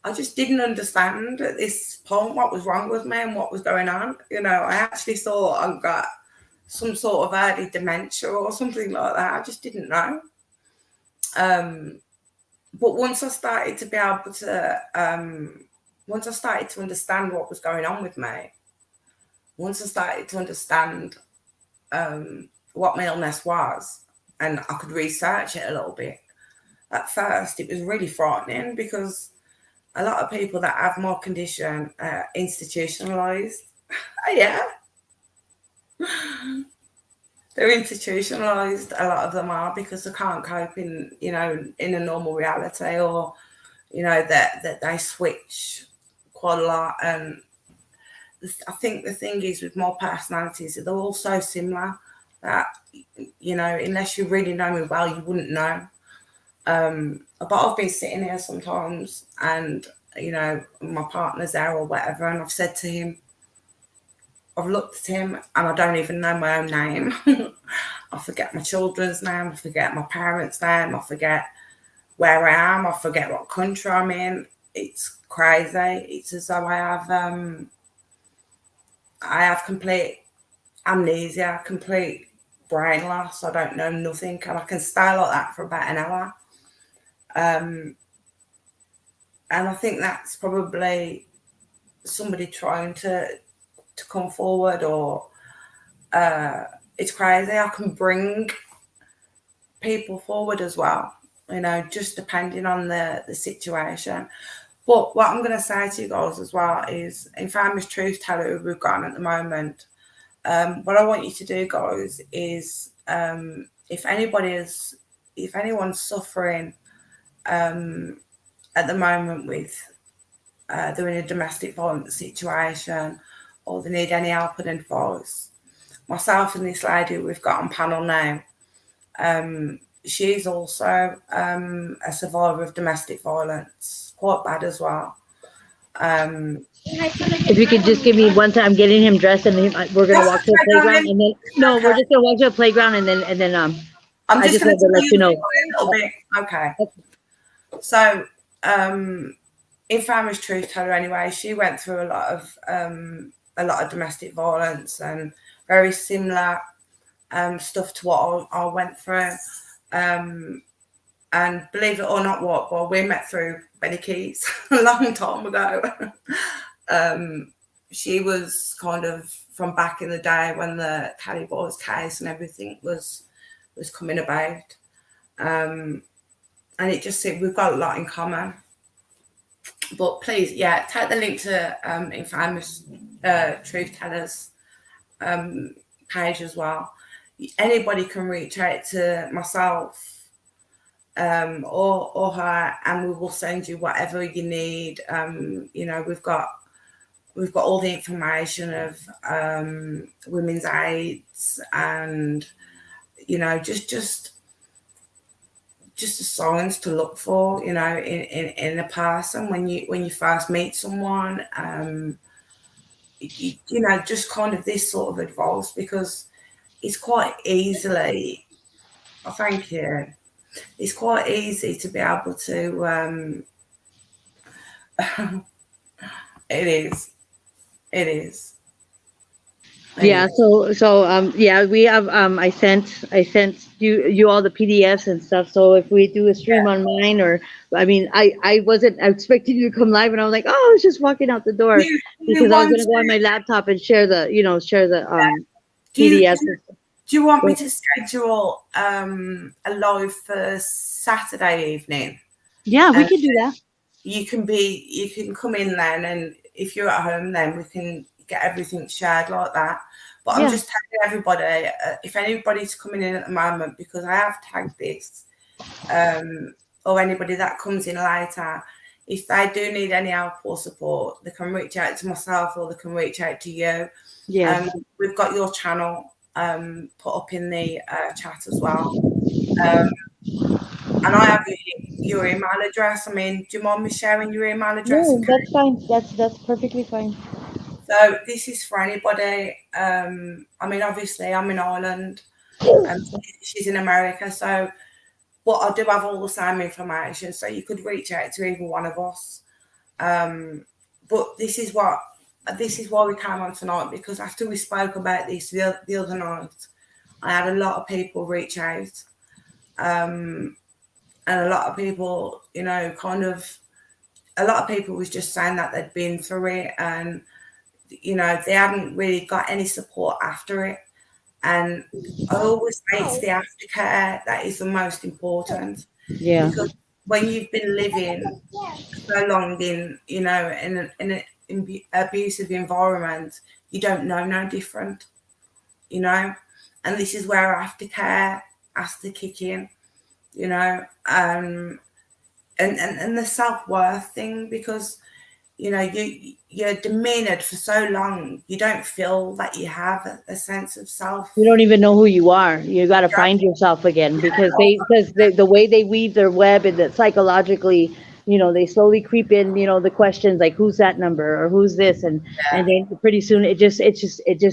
I just didn't understand at this point what was wrong with me and what was going on. You know, I actually thought I got some sort of early dementia or something like that. I just didn't know. But once I started to be able to, once I started to understand what was going on with me, once I started to understand what my illness was, and I could research it a little bit, at first it was really frightening because a lot of people that have my condition are institutionalized. Yeah. They're institutionalized, a lot of them are, because they can't cope in a normal reality, or, you know, that they switch quite a lot. And I think the thing is with my personalities, they're all so similar that, you know, unless you really know me well, you wouldn't know. But I've been sitting here sometimes and, you know, my partner's there or whatever, and I've said to him, I've looked at him and I don't even know my own name. I forget my children's name, I forget my parents' name, I forget where I am, I forget what country I'm in. It's crazy. It's as though I have complete amnesia, complete brain loss. I don't know nothing, and I can stay like that for about an hour. And I think that's probably somebody trying to come forward, or it's crazy. I can bring people forward as well, you know, just depending on the situation. But what I'm going to say to you guys as well is, in Famous Truth Teller who we've got at the moment, what I want you to do, guys, is if anyone's suffering at the moment with they're in a domestic violence situation, or they need any help and advice, myself and this lady we've got on panel now, she's also a survivor of domestic violence. quite bad as well. If you could just give me one time, I'm getting him dressed, and we're gonna walk to the playground, and then no, we're just gonna walk to the playground, and then I'm I just just going wanted to to tell let you you know. a little bit. Okay. So, in Family's Truth Teller, anyway, she went through a lot of domestic violence and very similar stuff to what I went through. And believe it or not, well, we met through Benny Keys a long time ago. She was kind of from back in the day when the Cali Boys case and everything was coming about. And it just seemed we've got a lot in common. But please, yeah, take the link to Infamous Truth Tellers page as well. Anybody can reach out to myself or her, and we will send you whatever you need. We've got all the information of women's aids and just the signs to look for, in a person when you first meet someone. Just kind of this sort of advice, because it's quite easily. Oh, thank you. It's quite easy to be able to. It is. Yeah. So yeah, we have I sent you all the PDFs and stuff. So if we do a stream on mine, or I mean, I wasn't expecting you to come live, and I was like, oh, I was just walking out the door because I was gonna go on my laptop and share the PDFs. Do you want me to schedule a live for Saturday evening? Yeah, we can do that. You can come in then, and if you're at home, then we can get everything shared like that. But I'm just telling everybody, if anybody's coming in at the moment, because I have tagged this, or anybody that comes in later, if they do need any help or support, they can reach out to myself or they can reach out to you. Yeah. We've got your channel put up in the chat as well. And I have your email address. I mean, do you mind me sharing your email address? No, that's fine. That's perfectly fine. So this is for anybody. I mean, obviously, I'm in Ireland, and she's in America. So, but I do have all the same information. So you could reach out to either one of us. But this is why we came on tonight, because after we spoke about this the other night, I had a lot of people reach out. And a lot of people, a lot of people was just saying that they'd been through it, and they hadn't really got any support after it. And I always say it's the aftercare that is the most important. Yeah. Because when you've been living so long in an abusive environment, you don't know no different. And this is where aftercare has to kick in. And the self-worth thing, because you're demeaned for so long, you don't feel that you have a sense of self. You don't even know who you are. You got to find yourself again, because the way they weave their web, and that psychologically, they slowly creep in, the questions like, who's that number, or who's this, and then pretty soon it just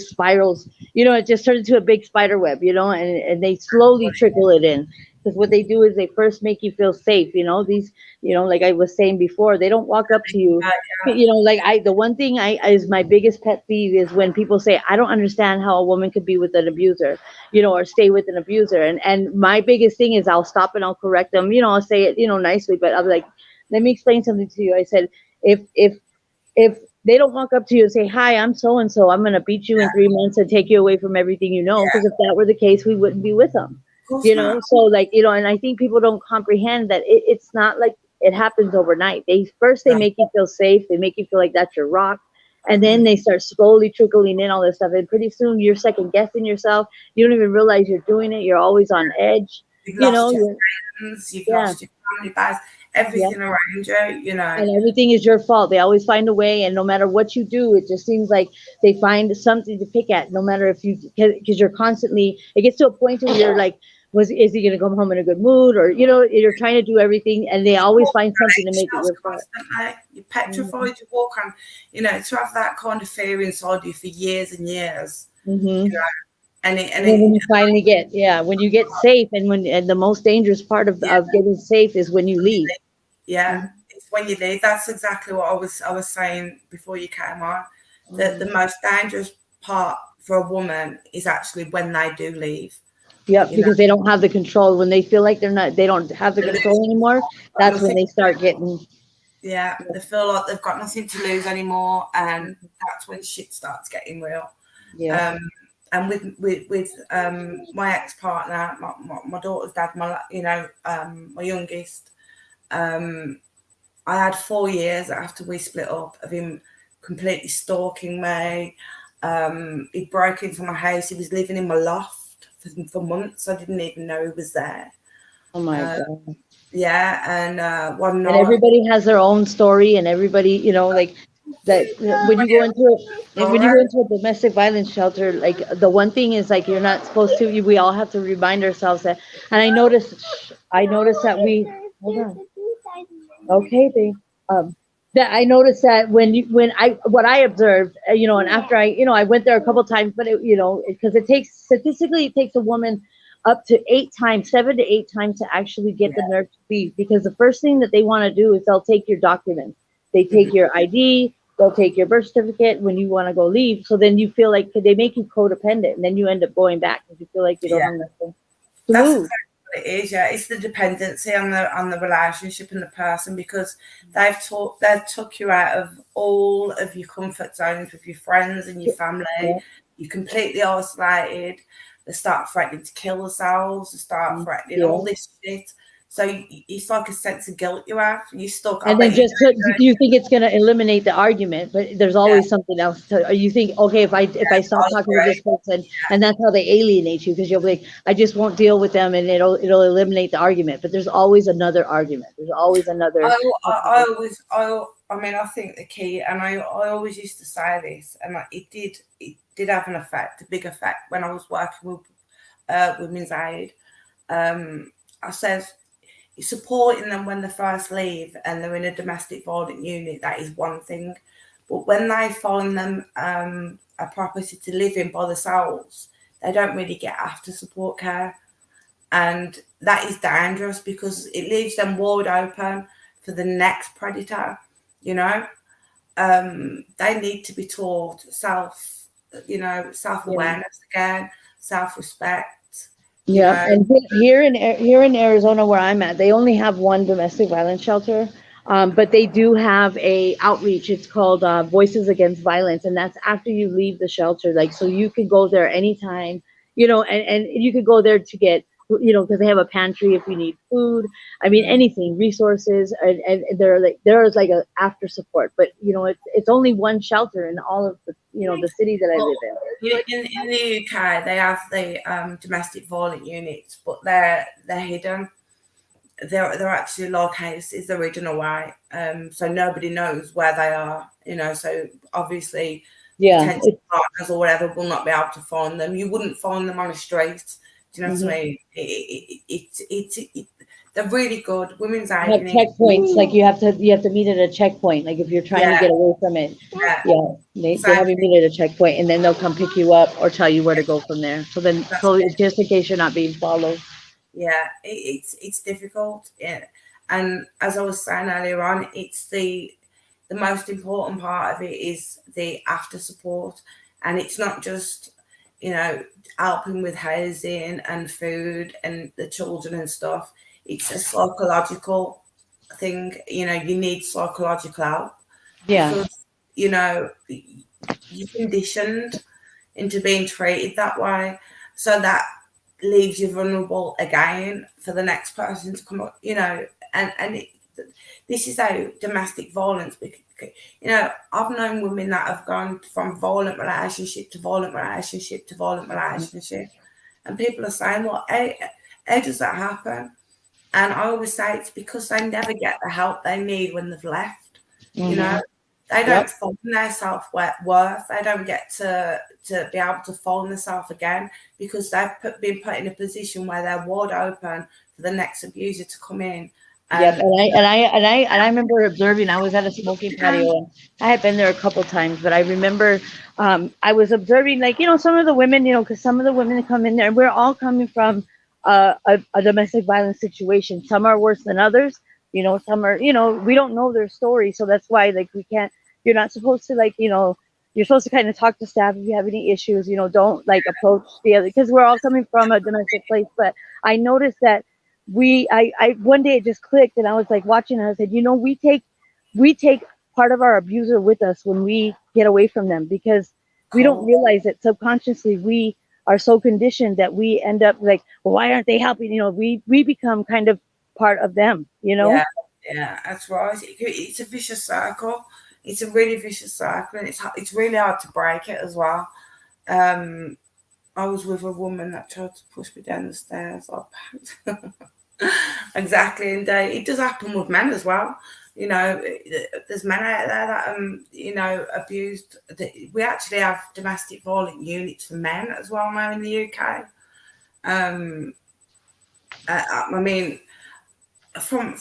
spirals. It just turns into a big spider web, and they slowly trickle it in. Because what they do is they first make you feel safe. These, like I was saying before, they don't walk up to you. The one thing is my biggest pet peeve is when people say, I don't understand how a woman could be with an abuser, or stay with an abuser. And my biggest thing is I'll stop and I'll correct them. I'll say it, nicely, but I'll be like, let me explain something to you. I said, if they don't walk up to you and say, hi, I'm so-and-so, I'm going to beat you in 3 months and take you away from everything because if that were the case, we wouldn't be with them. So and I think people don't comprehend that it's not like it happens overnight. They make you feel safe. They make you feel like that's your rock. And then they start slowly trickling in all this stuff. And pretty soon you're second guessing yourself. You don't even realize you're doing it. You're always on edge. You've lost your friends, you've lost your family ties, everything around you, And everything is your fault. They always find a way. And no matter what you do, it just seems like they find something to pick at, no matter because you're constantly, it gets to a point where you're like, is he going to come home in a good mood, or you're trying to do everything, and they always find something to make it work out. Constantly. You're petrified. You walk on, to have that kind of fear inside you for years and years. Mm-hmm. And then when you finally when you get safe, and the most dangerous part of getting safe is when you leave. Yeah, it's when you leave. That's exactly what I was saying before you came on. That the most dangerous part for a woman is actually when they do leave. Yep, because they don't have the control. When they feel like they don't have the control anymore, that's when they start getting. Yeah, they feel like they've got nothing to lose anymore, and that's when shit starts getting real. Yeah. And with my ex-partner, my daughter's dad, my youngest, I had 4 years after we split up of him completely stalking me. He broke into my house. He was living in my loft for months. I didn't even know he was there. Oh my God. Yeah, and one night. And everybody has their own story, and everybody, like that. When you go into a domestic violence shelter, like the one thing is like you're not supposed to. We all have to remind ourselves that. And I noticed that we. Hold on. Okay, babe. That I noticed that what I observed, and after I went there a couple times, but because statistically it takes a woman up to 7 to 8 times to actually get the nerve to leave, because the first thing that they want to do is they'll take your documents, they take your ID, they'll take your birth certificate when you want to go leave. So then you feel like they make you codependent, and then you end up going back because you feel like you don't have nothing to move. It is, it's the dependency on the relationship and the person, because they've took you out of all of your comfort zones with your friends and your family. You're completely isolated. They start threatening to kill themselves. They start threatening all this shit. So it's like a sense of guilt you have. You stuck. And then you think it's going to eliminate the argument, but there's always something else. You think, okay, if I stop talking to this person, and that's how they alienate you, because you'll be like, I just won't deal with them, and it'll eliminate the argument. But there's always another argument. There's always another. I think the key, and I always used to say this, and it did have an effect, a big effect when I was working with Women's Aid. I said, supporting them when they first leave and they're in a domestic violence unit, that is one thing. But when they find them a property to live in by themselves, they don't really get after support care. And that is dangerous, because it leaves them wide open for the next predator. They need to be taught self-awareness again, self-respect. Yeah, and here in Arizona, where I'm at, they only have one domestic violence shelter, but they do have a outreach. It's called Voices Against Violence, and that's after you leave the shelter. Like, so you can go there anytime, and you could go there to get, because they have a pantry if you need food. I mean, anything, resources, and there's like a after support. But it's only one shelter in all of the the city that I live in. In the UK, they have the domestic violence units, but they're hidden. They're actually log houses. They're hidden away, so nobody knows where they are. So obviously, potential partners or whatever will not be able to find them. You wouldn't find them on the street. Do you know what I mean? They're really good. Women's Aid. Have checkpoints, like you have to meet at a checkpoint. Like if you're trying to get away from it, they have you meet at a checkpoint, and then they'll come pick you up or tell you where to go from there. So then, just in case you're not being followed. Yeah, it's difficult. Yeah, and as I was saying earlier on, it's the most important part of it is the after support, and it's not just helping with housing and food and the children and stuff. It's a psychological thing. You need psychological help. Yeah. Because, you're conditioned into being treated that way. So that leaves you vulnerable again for the next person to come up, this is how domestic violence, I've known women that have gone from violent relationship to violent relationship to violent relationship. And people are saying, well, how does that happen? And I always say it's because they never get the help they need when they've left. They don't find their self-worth. They don't get to be able to find themselves again because they've been put in a position where they're wide open for the next abuser to come in. Yep, and I remember observing. I was at a smoking patio, and I had been there a couple times, but I remember I was observing, like, some of the women, because some of the women that come in there, and we're all coming from a domestic violence situation. Some are worse than others. Some are, we don't know their story, so that's why, like, we can't. You're not supposed to, like, you're supposed to kind of talk to staff if you have any issues. Don't like approach the other, because we're all coming from a domestic place. But I noticed that I one day it just clicked, and I was like watching, and I said, we take part of our abuser with us when we get away from them, because we don't realize that subconsciously we are so conditioned that we end up like, well, why aren't they helping? We become kind of part of them. Yeah, that's right. It's a vicious circle. It's a really vicious circle, and it's really hard to break it as well. I was with a woman that tried to push me down the stairs. Exactly, and it does happen with men as well. There's men out there that abused. We actually have domestic violence units for men as well now in the UK. I mean, from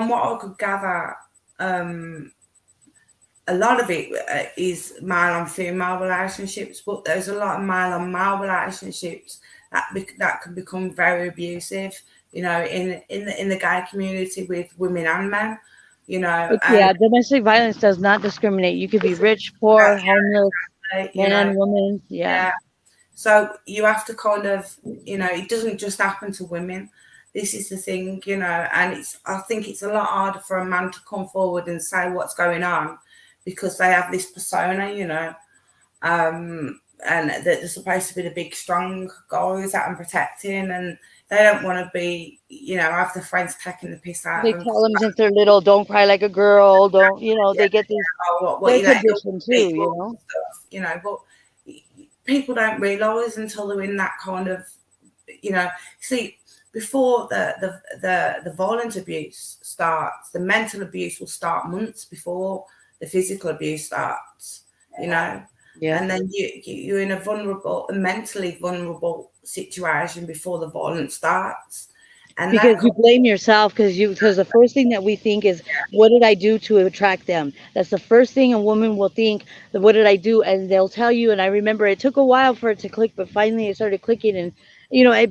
what I could gather, a lot of it is male and female relationships, but there's a lot of male and male relationships that can become very abusive. In the gay community with women and men. Domestic violence does not discriminate. You could be rich, poor, homeless, man, woman. Yeah. So you have to kind of, it doesn't just happen to women. This is the thing, and I think it's a lot harder for a man to come forward and say what's going on because they have this persona, and they're supposed to be the big, strong guys that I'm protecting, and they don't want to be, have their friends taking the piss out. They tell them since they're little, don't cry like a girl. Don't, they get these. They're conditioned too, stuff, but people don't realise until they're in that kind of, see, before the violent abuse starts, the mental abuse will start months before the physical abuse starts, Yeah. And then you're in a mentally vulnerable situation before the violence starts. And because you blame yourself, because the first thing that we think is, what did I do to attract them? That's the first thing a woman will think, what did I do? And they'll tell you, and I remember it took a while for it to click, but finally it started clicking, and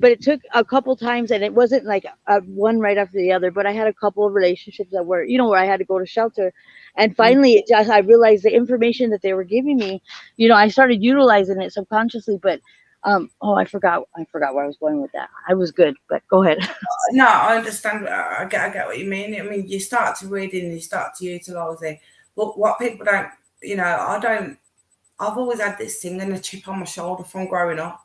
but it took a couple times, and it wasn't like one right after the other, but I had a couple of relationships that were, where I had to go to shelter, and finally I realized the information that they were giving me, I started utilizing it subconsciously, but I forgot where I was going with that. I was good, but go ahead. No, I understand. I get what you mean. I mean, you start to read and you start to utilize it, but what people don't, I've always had this thing and a chip on my shoulder from growing up,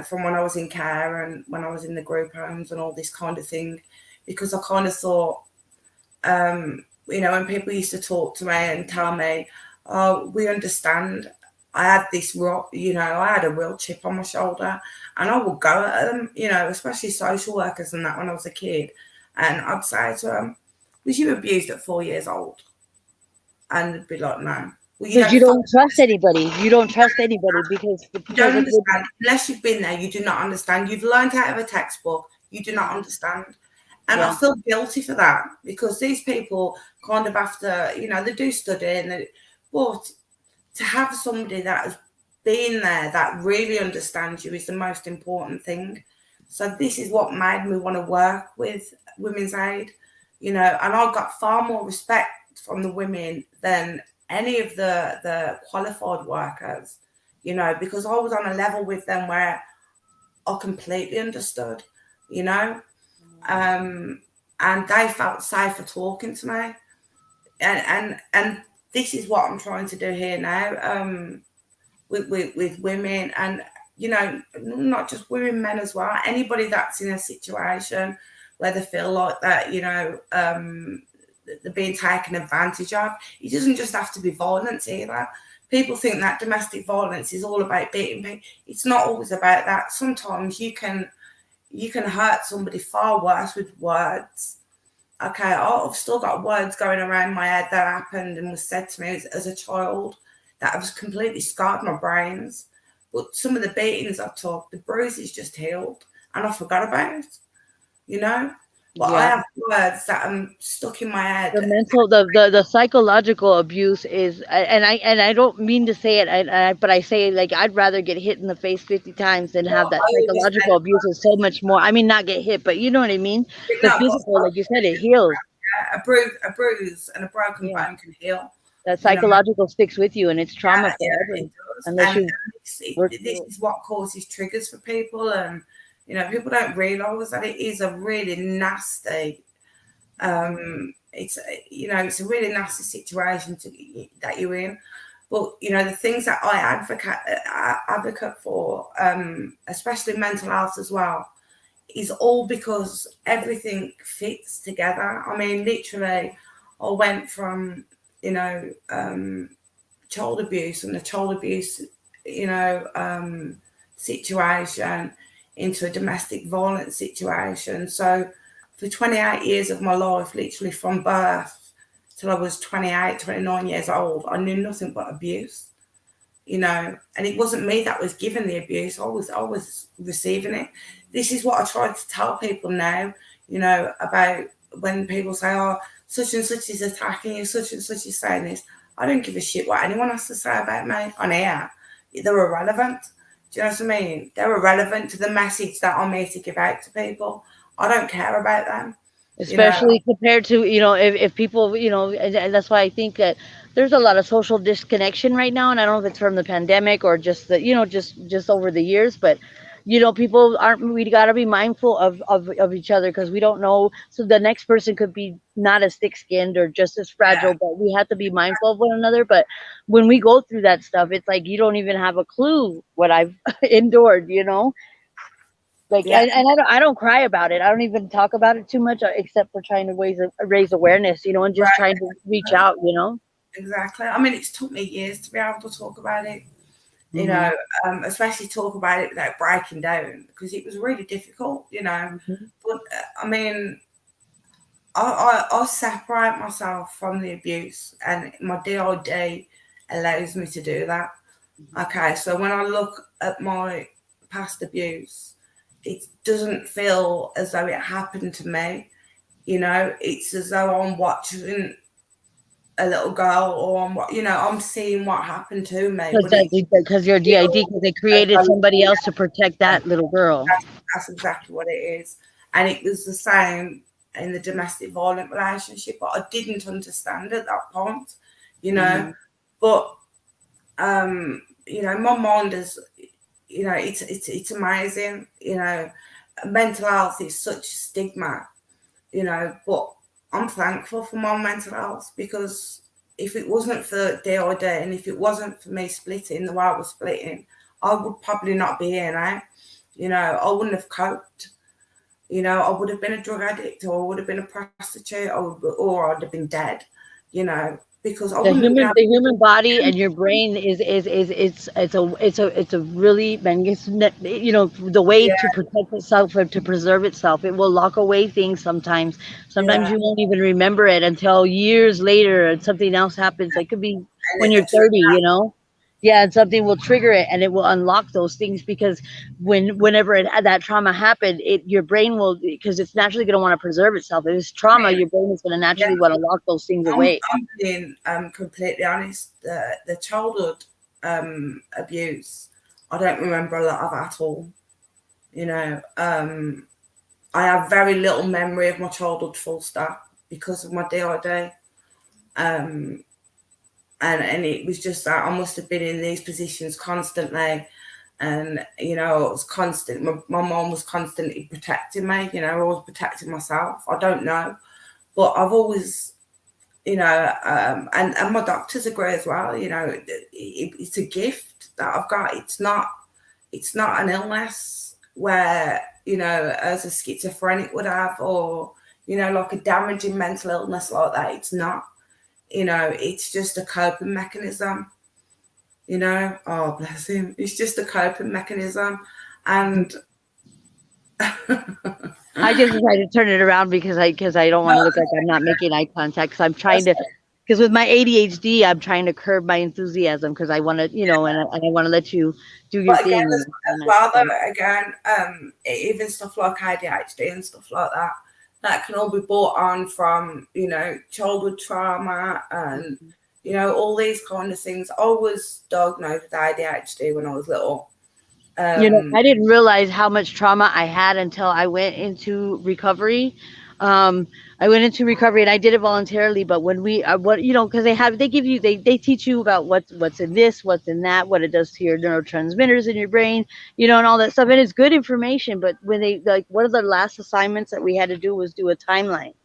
from when I was in care and when I was in the group homes and all this kind of thing, because I kind of thought, when people used to talk to me and tell me, oh, we understand. I had this I had a real chip on my shoulder, and I would go at them, especially social workers and that when I was a kid. And I'd say to them, was you abused at 4 years old? And they'd be like, no. Well, because you don't trust anybody. You don't trust anybody because you don't understand. Unless you've been there, you do not understand. You've learned out of a textbook. You do not understand. And I feel guilty for that because these people kind of have to, they do study, but to have somebody that has been there that really understands you is the most important thing. So this is what made me want to work with Women's Aid, and I got far more respect from the women than any of the qualified workers, because I was on a level with them where I completely understood, and they felt safer talking to me. And this is what I'm trying to do here now, with women, and not just women, men as well. Anybody that's in a situation where they feel like that, they're being taken advantage of. It doesn't just have to be violence either. People think that domestic violence is all about beating people. It's not always about that. Sometimes you can hurt somebody far worse with words, Okay, I've still got words going around my head that happened and was said to me as a child that have completely scarred my brains. But some of the beatings I took, the bruises just healed and I forgot about, you know. But I Yeah. have words that are stuck in my The head. mental, the psychological abuse is, and I don't mean to say it, but I say, like, I'd rather get hit in the face 50 times than have But that I always psychological abuse. Is so much more. I mean, not get hit, but you know what I mean. The no, but physical, like you said, it heals. a bruise and a broken Yeah, bone can heal, that you know. psychological sticks with you, and it's trauma Yeah, forever it does. unless And you work this through it. is what causes triggers for people. And, you know, people don't realise that it is a really nasty, it's, you know, it's a really nasty situation that you're in. But, you know, the things that I advocate for, especially mental health as well, is all because everything fits together. I mean, literally, I went from, you know, child abuse and the child abuse, you know, situation into a domestic violence situation. So for 28 years of my life, literally from birth till I was 28, 29 years old, I knew nothing but abuse, you know, and it wasn't me that was giving the abuse. I was receiving it. This is what I try to tell people now, you know, about when people say, oh, such and such is attacking you, such and such is saying this. I don't give a shit what anyone has to say about me on air. They're irrelevant. Do you know what I mean? They're irrelevant to the message that I'm here to give out to people. I don't care about them. You know, Especially compared to, if people, and that's why I think that there's a lot of social disconnection right now, and I don't know if it's from the pandemic or just the, just over the years, but people aren't, we got to be mindful of each other, because we don't know, so the next person could be not as thick-skinned or just as fragile, yeah, but we have to be mindful of one another. But when we go through that stuff, it's like you don't even have a clue what I've endured, like, yeah, I don't cry about it. I don't even talk about it too much, except for trying to raise awareness, and just right, trying to reach out. exactly. I mean, it's took me years to be able to talk about it. You Hmm. know, especially talk about it without breaking down because it was really difficult, you know. Hmm. But I mean, I separate myself from the abuse, and my DID allows me to do that. Okay, so when I look at my past abuse, it doesn't feel as though it happened to me. You know, it's as though I'm watching a little girl, or I'm seeing what happened to me, but it's Because your DID, because they created somebody else to protect that little girl. that's exactly what it is. And it was the same in the domestic violent relationship, but I didn't understand at that point, you know. Hmm. But my mind is, it's amazing, mental health is such stigma, but I'm thankful for my mental health, because if it wasn't for DID and if it wasn't for me splitting the way I was splitting, I would probably not be here now. I wouldn't have coped. I would have been a drug addict, or I would have been a prostitute, or I'd have been dead, because I The wouldn't have been human able the human body and your brain is it's a really, man, the way yeah, to protect itself or to preserve itself. It will lock away things sometimes. Sometimes yeah. you won't even remember it until years later and something else happens. It could be And when it's you're a trigger. 30. Yeah, and something will trigger it, and it will unlock those things, because whenever that trauma happened, your brain will, because it's naturally going to want to preserve itself. If it's trauma, your brain is going to Yeah, naturally want to lock those things I'm, away. I'm being completely honest. The childhood abuse, I don't remember a lot of at all. You know, I have very little memory of my childhood, full stop, because of my DID. Um, and it was just that I must have been in these positions constantly, and it was constant. My mom was constantly protecting me. I was protecting myself. I don't know, but I've always, and my doctors agree as well. It's a gift that I've got. It's not an illness where, as a schizophrenic would have, or like a damaging mental illness like that. It's not. It's just a coping mechanism. Oh, bless him. It's just a coping mechanism, and I I just decided to turn it around because I don't want to look like I'm not making eye contact. Because I'm trying to, because with my ADHD, I'm trying to curb my enthusiasm because I want to, and I want to let you do your But again, thing. as well, though, again, even stuff like ADHD and stuff like that, that can all be brought on from, childhood trauma and, all these kind of things. I was diagnosed with ADHD when I was little. I didn't realize how much trauma I had until I went into recovery. I went into recovery and I did it voluntarily. But when because they teach you about what's in this, what's in that, what it does to your neurotransmitters in your brain, and all that stuff. And it's good information. But when they one of the last assignments that we had to do was do a timeline.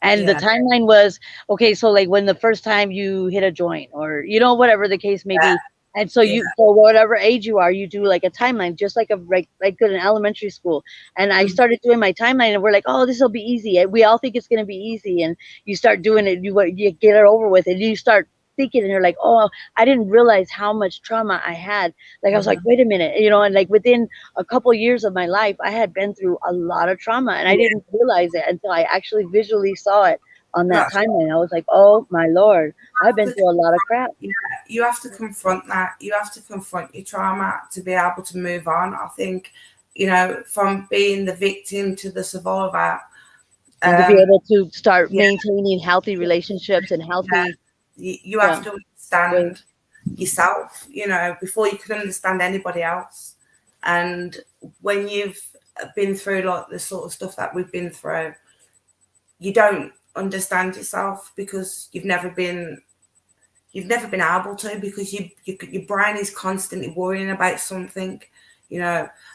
And the timeline was, okay, so like when the first time you hit a joint or, whatever the case may be. And so for whatever age you are, you do like a timeline, just like in elementary school. And I started doing my timeline and we're like, oh, this will be easy. We all think it's going to be easy. And you start doing it, you get it over with and you start thinking and you're like, oh, I didn't realize how much trauma I had. Like, I was like, wait a minute, and like within a couple years of my life, I had been through a lot of trauma and I didn't realize it until I actually visually saw it on that timeline. I was like, oh my Lord, I've been through a lot of crap. You have to confront that. You have to confront your trauma to be able to move on. I think, from being the victim to the survivor. And to be able to start maintaining healthy relationships and healthy. You have to understand yourself, before you can understand anybody else. And when you've been through like the sort of stuff that we've been through, you don't understand yourself because you've never been able to, because your brain is constantly worrying about something, who's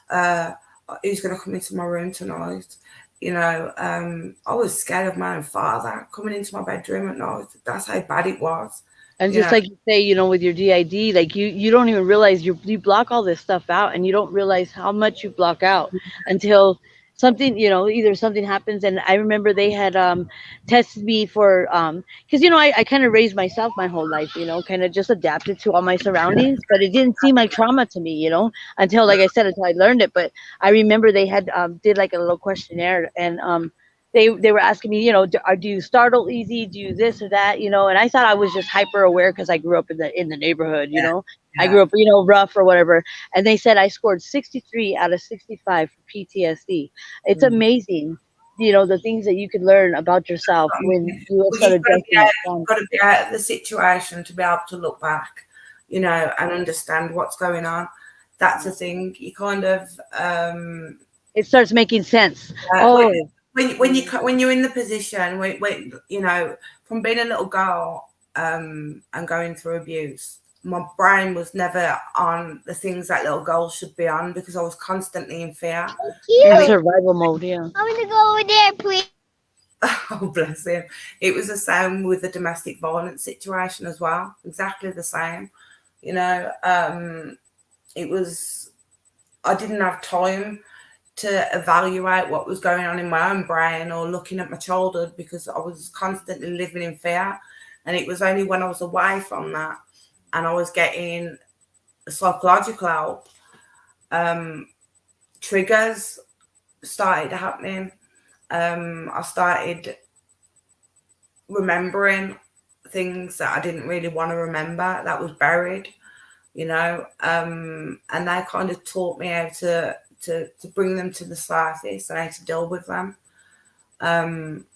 going to come into my room tonight. I was scared of my own father coming into my bedroom at night. That's how bad it was. And just like you say, with your DID, like you don't even realize you block all this stuff out and you don't realize how much you block out until something, either something happens. And I remember they had tested me for, because, I kind of raised myself my whole life, kind of just adapted to all my surroundings, but it didn't seem like trauma to me, until, like I said, until I learned it. But I remember they had did like a little questionnaire and they were asking me, do you startle easy? Do you this or that? And I thought I was just hyper aware because I grew up in the neighborhood, I grew up, rough or whatever. And they said I scored 63 out of 65 for PTSD. It's amazing, the things that you can learn about yourself when you start addressing it. You've got to be out of the situation to be able to look back, and understand what's going on. That's the thing. You kind of it starts making sense. When you're in the position when from being a little girl and going through abuse, my brain was never on the things that little girls should be on because I was constantly in fear. In survival mode, yeah. I want to go over there, please. Oh, bless him. It was the same with the domestic violence situation as well. Exactly the same. It was, I didn't have time to evaluate what was going on in my own brain or looking at my childhood because I was constantly living in fear. And it was only when I was away from that and I was getting psychological help, triggers started happening. I started remembering things that I didn't really want to remember that was buried, and they kind of taught me how to bring them to the surface and how to deal with them. And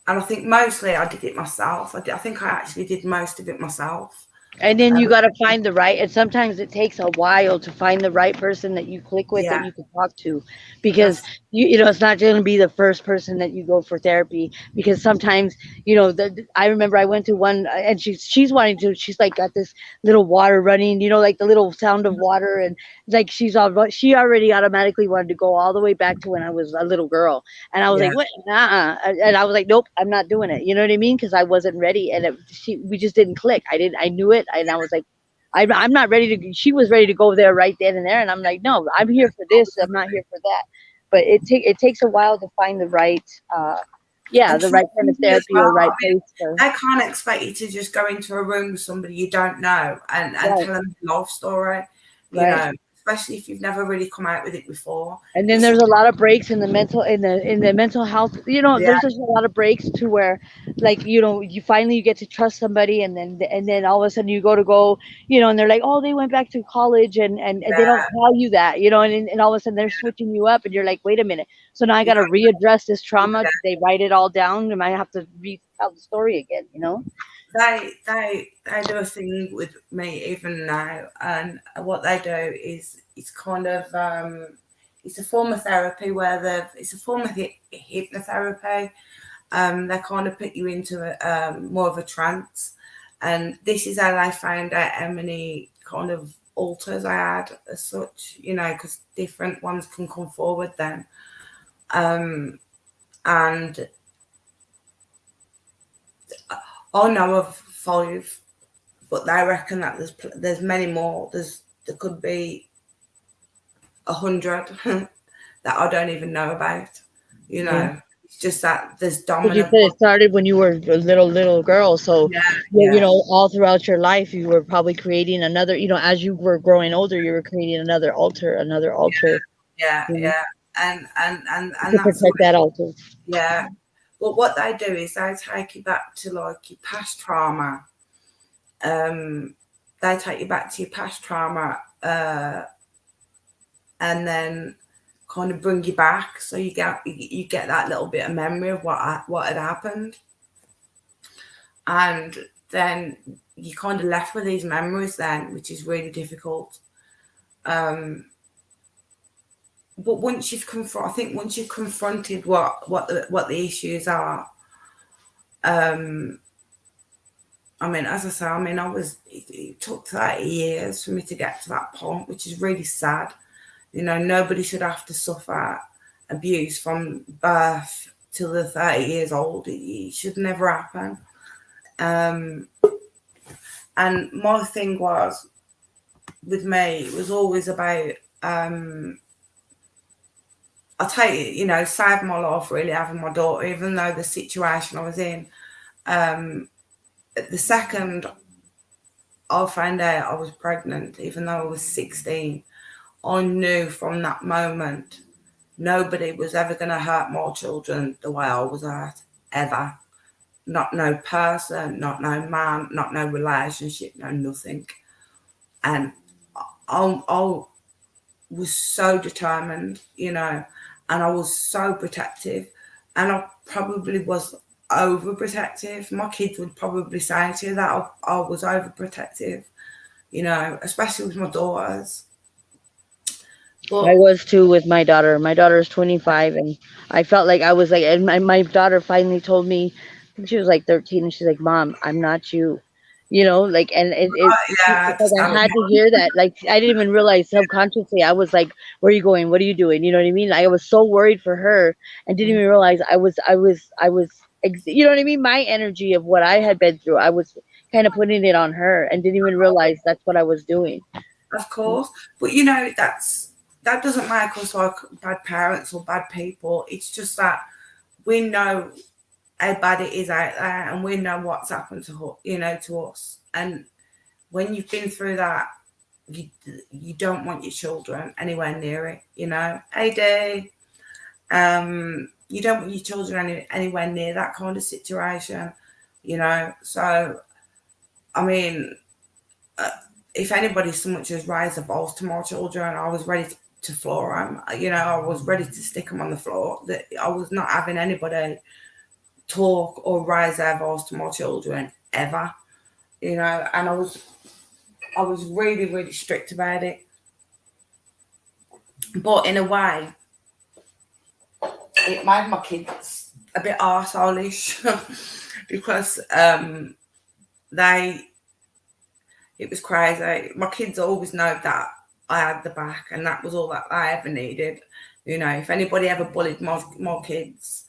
I think mostly I did it myself. I think I actually did most of it myself. And then you got to find the right, and sometimes it takes a while to find the right person that you click with that you can talk to, because it's not going to be the first person that you go for therapy, because sometimes, I remember I went to one and she's like got this little water running, like the little sound of water. And like, she already automatically wanted to go all the way back to when I was a little girl. And I was like, what? And I was like, nope, I'm not doing it. You know what I mean? Cause I wasn't ready. And we just didn't click. I knew it. And I was like, I'm not ready to, she was ready to go there right then and there. And I'm like, no, I'm here for this. I'm not here for that. But it takes a while to find the right, the right kind of therapy or right place. I can't expect you to just go into a room with somebody you don't know and tell them a love story, you know, especially if you've never really come out with it before. And then there's a lot of breaks in the mental health. Yeah, There's just a lot of breaks to where, like, you finally get to trust somebody, and then all of a sudden you go, and they're like, oh, they went back to college, and they don't yeah, tell you that, and all of a sudden they're switching you up, and you're like, wait a minute. So now I got to readdress this trauma. Did they write it all down? Am I have to retell the story again? they do a thing with me even now, and what they do is it's kind of it's a form of therapy where it's a form of hypnotherapy. They kind of put you into more of a trance, and this is how I found out how many kind of alters I had as such, because different ones can come forward then. And I know of 5, but they reckon that there's many more. There could be 100 that I don't even know about. Yeah. It's just that there's Because dominant. you said it started when you were a little girl, so Yeah. all throughout your life you were probably creating another. As you were growing older, you were creating another altar. Yeah, and To that's protect that altar. yeah. But what they do is they take you back to like your past trauma. They take you back to your past trauma, and then kind of bring you back, so you get that little bit of memory of what had happened, and then you kind of left with these memories then, which is really difficult. But once you've confronted what the issues are, as I say, it took 30 years for me to get to that point, which is really sad. Nobody should have to suffer abuse from birth till they're 30 years old. It should never happen. And my thing was, with me, it was always about, I'll tell you, saved my life really having my daughter, even though the situation I was in. The second I found out I was pregnant, even though I was 16, I knew from that moment nobody was ever going to hurt my children the way I was hurt, ever. Not no person, not no man, not no relationship, no nothing. And I was so determined, and I was so protective, and I probably was overprotective. My kids would probably say to you that I was overprotective, especially with my daughters. But I was too with my daughter. My daughter's 25, and I felt like I was like, and my daughter finally told me, I think she was like 13, and she's like, Mom, I'm not you. Like, and yeah, it's like I had to hear that. Like, I didn't even realize subconsciously. I was like, where are you going? What are you doing? You know what I mean? Like, I was so worried for her and didn't even realize I was, you know what I mean? My energy of what I had been through, I was kind of putting it on her and didn't even realize that's what I was doing. Of course. But that doesn't make us like bad parents or bad people. It's just that we know how bad it is out there, and we know what's happened to us. And when you've been through that, you don't want your children anywhere near it. AD, you don't want your children anywhere near that kind of situation. So if anybody so much as raised the balls to my children, I was ready to floor them. I was ready to stick them on the floor. That I was not having anybody talk or raise their voice to my children ever. And I was really, really strict about it. But in a way, it made my kids a bit arsehole-ish because it was crazy. My kids always know that I had the back, and that was all that I ever needed. If anybody ever bullied my kids,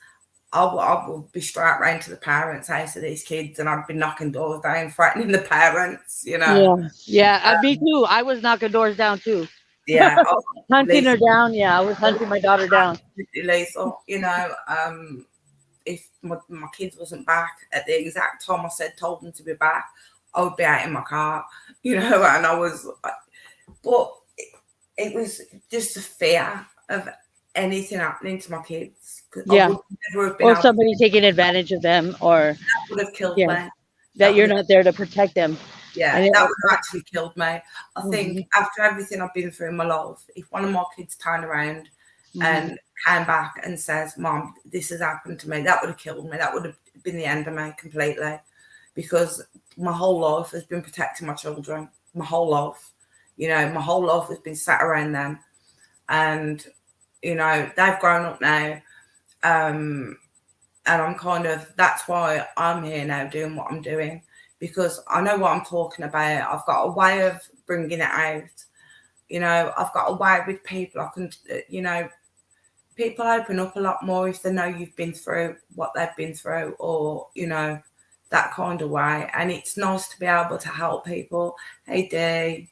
I would be straight round to the parents' house of these kids, and I'd be knocking doors down, threatening the parents, Yeah, me too. I was knocking doors down too. Yeah. Hunting her down. Yeah, I was hunting my daughter down. Lethal, if my kids wasn't back at the exact time I told them to be back, I would be out in my car, and I was, but it was just the fear of anything happening to my kids. 'Cause I Yeah. would never have been Or able somebody taking advantage of them, or that would have killed yeah, me. that That you're would have, not there to protect them. yeah, And that would have actually killed me. I think Mhm. after everything I've been through in my life, if one of my kids turned around and came back and says, "Mom, this has happened to me," that would have killed me. That would have been the end of me completely, because my whole life has been protecting my children. My whole life, my whole life has been sat around them, and they've grown up now, and I'm that's why I'm here now doing what I'm doing, because I know what I'm talking about. I've got a way of bringing it out. I've got a way with people. I can, people open up a lot more if they know you've been through what they've been through, or that kind of way. And it's nice to be able to help people. Hey Dee,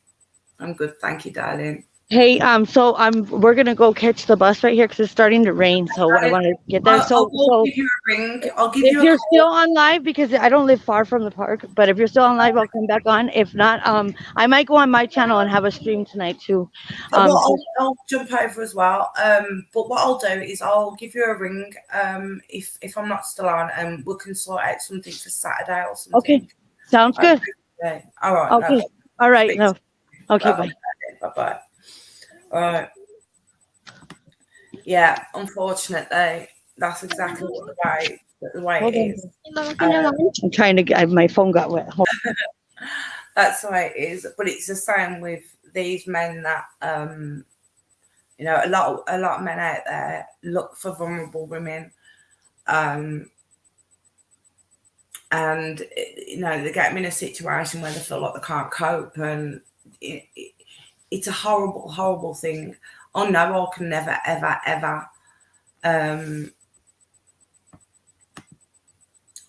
I'm good, thank you, darling. Hey, so we're gonna go catch the bus right here because it's starting to rain. So I want to get there. I'll give you a ring. I'll give if you a you're call. still on live, because I don't live far from the park, but if you're still on live, I'll come back on. If not, I might go on my channel and have a stream tonight too. I'll jump over as well. But what I'll do is I'll give you a ring. If I'm not still on, and we can sort out something for Saturday or something. Okay, sounds good. Okay. All right. Okay, No. all right. No, okay, bye. Bye. All right. Yeah. Unfortunately, that's exactly what the way Hold it on. is. I'm trying to get my phone got wet. That's the way it is. But it's the same with these men that a lot of men out there look for vulnerable women, and they get them in a situation where they feel like they can't cope, and it's a horrible thing. I know I can never ever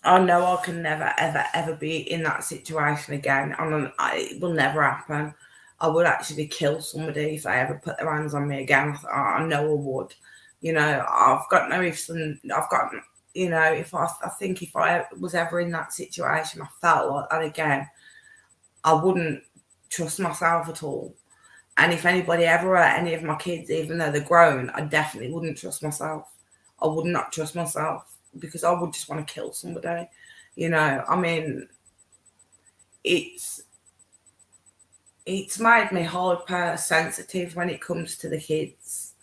I know I can never ever be in that situation again, and it will never happen. I would actually kill somebody if they ever put their hands on me again. I know I would. I've got no ifs, and I've got, if I think if I was ever in that situation, I felt like that again, I wouldn't trust myself at all. And if anybody ever hurt any of my kids, even though they're grown, I definitely wouldn't trust myself. I would not trust myself, because I would just want to kill somebody. I mean, it's made me hyper sensitive when it comes to the kids,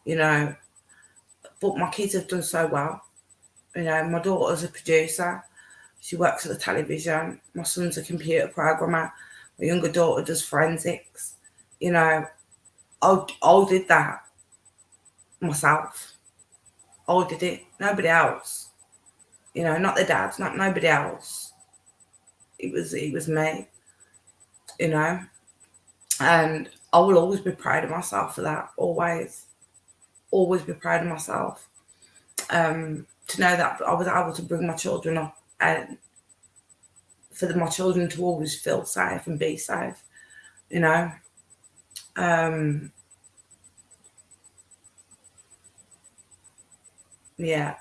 but my kids have done so well. My daughter's a producer. She works at the television. My son's a computer programmer. My younger daughter does forensics. I did that myself. I did it. Nobody else. Not the dads, not nobody else. It was me. And I will always be proud of myself for that. Always be proud of myself. To know that I was able to bring my children up, and for my children to always feel safe and be safe. Yeah,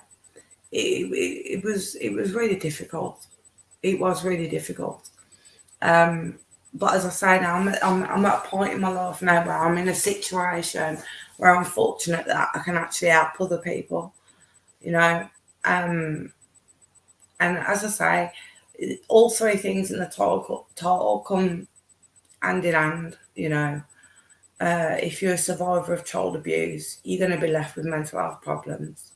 it was really difficult. It was really difficult. But as I say now, I'm at a point in my life now where I'm in a situation where I'm fortunate that I can actually help other people. And as I say, all three things in the title come hand in hand. If you're a survivor of child abuse, you're going to be left with mental health problems.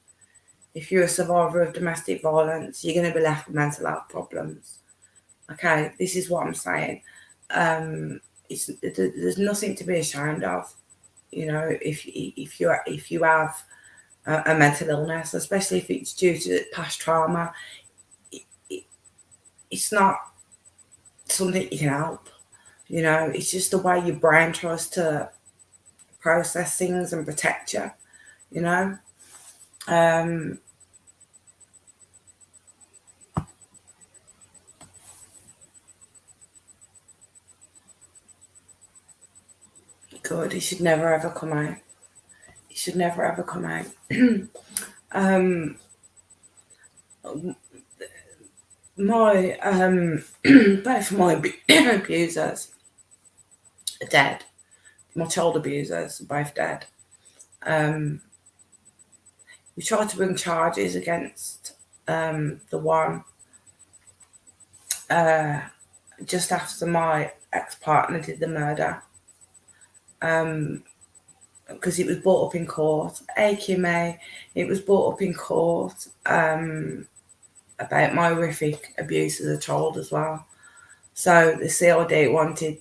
If you're a survivor of domestic violence, you're going to be left with mental health problems. Okay, this is what I'm saying. There's nothing to be ashamed of. If you have a mental illness, especially if it's due to past trauma, it's not something you can help. It's just the way your brain tries to process things and protect you. God, it should never ever come out. It should never ever come out. Both my abusers are dead. my child abusers are both dead. We tried to bring charges against the one just after my ex-partner did the murder, because it was brought up in court. Kimmy, it was brought up in court about my horrific abuse as a child as well. So the CLD wanted,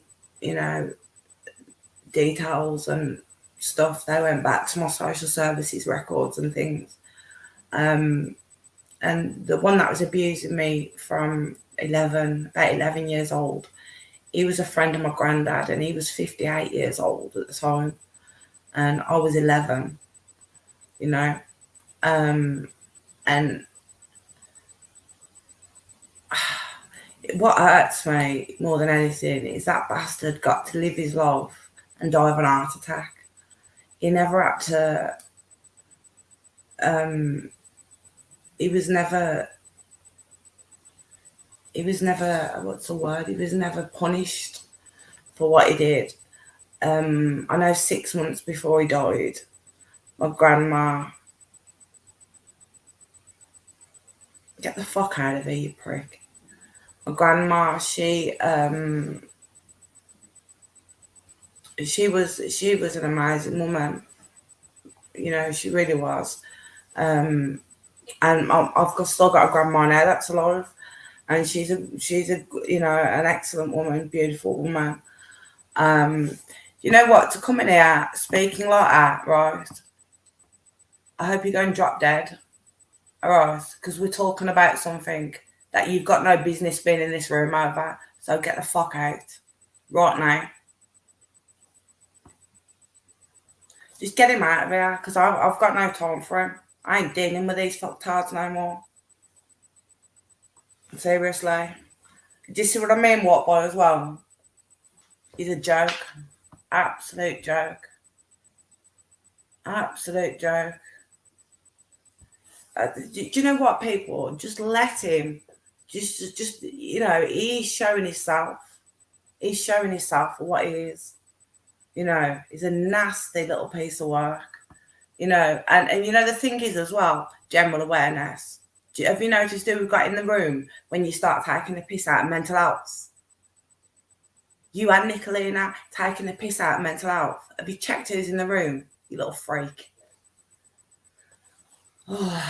details and stuff. They went back to my social services records and things. And the one that was abusing me from about 11 years old, he was a friend of my granddad, and he was 58 years old at the time, and I was 11, and what hurts me more than anything is that bastard got to live his life and die of an heart attack. He never had to, he was never, what's the word? He was never punished for what he did. I know 6 months before he died, my grandma, get the fuck out of here, you prick. My grandma, she was an amazing woman. She really was. And I've still got a grandma now that's alive, and she's a an excellent woman, beautiful woman. You know what? To come in here speaking like that, right? I hope you don't drop dead, all right? Because we're talking about something that you've got no business being in this room over. So get the fuck out right now. Just get him out of here, because I've got no time for him. I ain't dealing with these fucktards no more. Seriously. Do you see what I mean, what boy, as well? He's a joke. Absolute joke. Absolute joke. Do you know what, people? Just let him. Just he's showing himself. He's showing himself for what he is. He's a nasty little piece of work. And the thing is as well, general awareness. Have you noticed who we've got in the room when you start taking the piss out of mental health? You and Nicolina taking the piss out of mental health. Have you checked who's in the room? You little freak. Oh,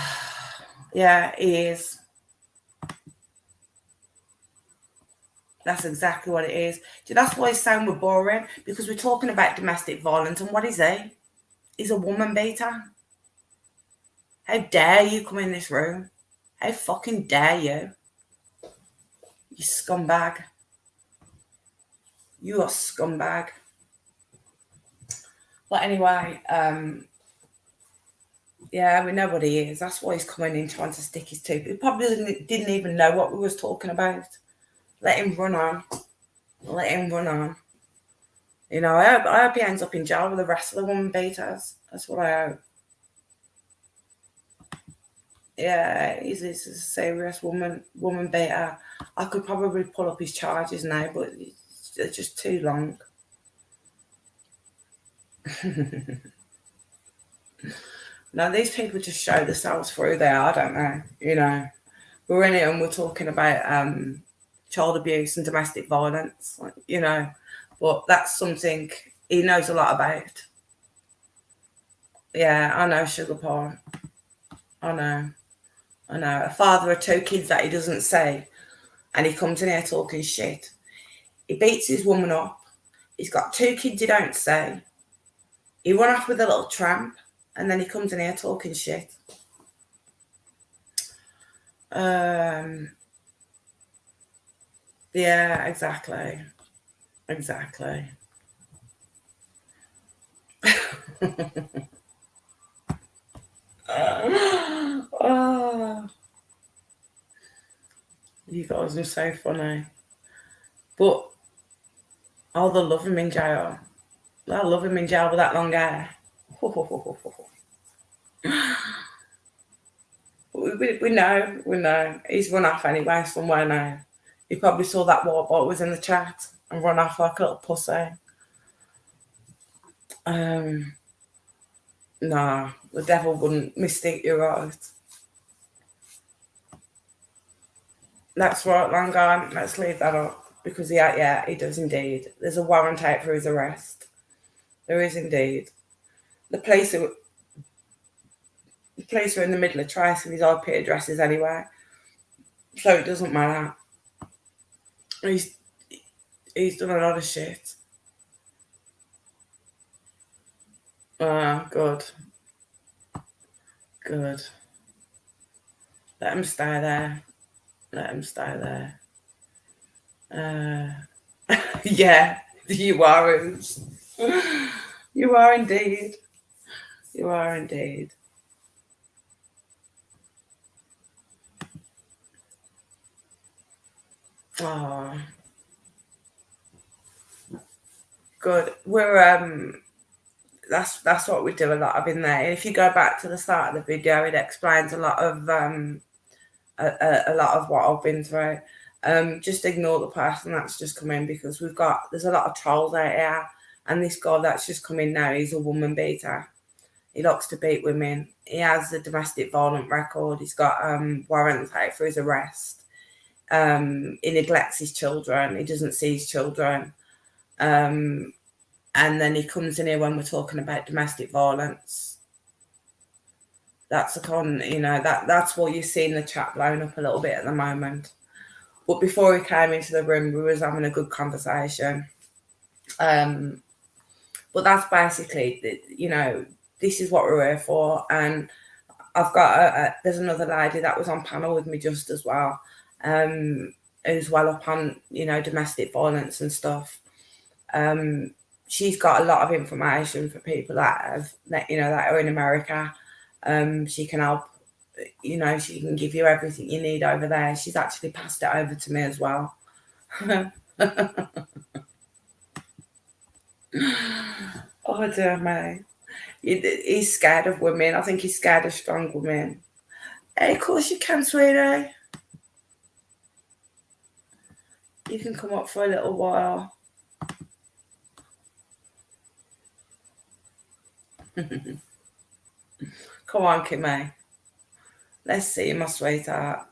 yeah, he is. That's exactly what it is. That's why it's saying we're boring, because we're talking about domestic violence, and what is he? He's a woman beater. How dare you come in this room? How fucking dare you? You scumbag. You are scumbag. But anyway, yeah, we know what he is. That's why he's coming in trying to stick his tooth. He probably didn't even know what we was talking about. Let him run on. Let him run on. I hope he ends up in jail with the rest of the woman beaters. That's what I hope. Yeah, he's a serious woman beater. I could probably pull up his charges now, but it's just too long. Now, these people just show themselves through there. I don't know. We're in it and we're talking about child abuse and domestic violence, but that's something he knows a lot about. Yeah, I know, sugar pie. I know. A father of 2 kids that he doesn't say, and he comes in here talking shit. He beats his woman up. He's got 2 kids he don't say. He run off with a little tramp, and then he comes in here talking shit. Yeah, exactly. Oh, you guys are so funny. But oh, they'll love him in jail. They'll love him in jail with that long hair. We know. He's run off anyway somewhere now. He probably saw that what was in the chat and run off like a little pussy. Nah, the devil wouldn't mistake you right. That's right, Langan. Let's leave that up because yeah, he does indeed. There's a warrant out for his arrest. There is indeed. The police are in the middle of tracing his IP addresses anyway, so it doesn't matter. He's done a lot of shit. Good. Let him stay there. Yeah, you are. You are indeed. Oh, good. We're that's what we do a lot of in there. If you go back to the start of the video, it explains a lot of a lot of what I've been through. Just ignore the person that's just come in because there's a lot of trolls out here, and this guy that's just come in now, he's a woman beater. He likes to beat women. He has a domestic violent record. He's got warrants out for his arrest. He neglects his children. He doesn't see his children. And then he comes in here when we're talking about domestic violence. That's that's what you're seeing the chat blowing up a little bit at the moment. But before he came into the room, we was having a good conversation. But that's basically, this is what we're here for. And I've got there's another lady that was on panel with me just as well, who's well up on, domestic violence and stuff. She's got a lot of information for people that are in America. She can help, she can give you everything you need over there. She's actually passed it over to me as well. Oh, dear me. He's scared of women. I think he's scared of strong women. Hey, of course you can, sweetie. You can come up for a little while. Come on, Kimmy. Let's see, my sweetheart.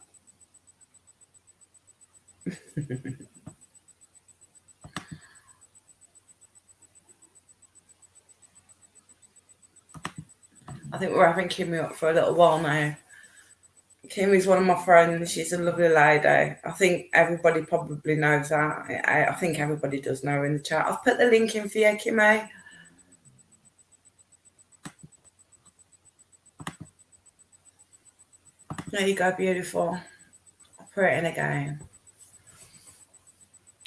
I think we're having Kimmy up for a little while now. Kimmy's one of my friends. She's a lovely lady. I think everybody probably knows that. I think everybody does know her in the chat. I've put the link in for you, Kimmy. There you go, beautiful. I'll put it in again.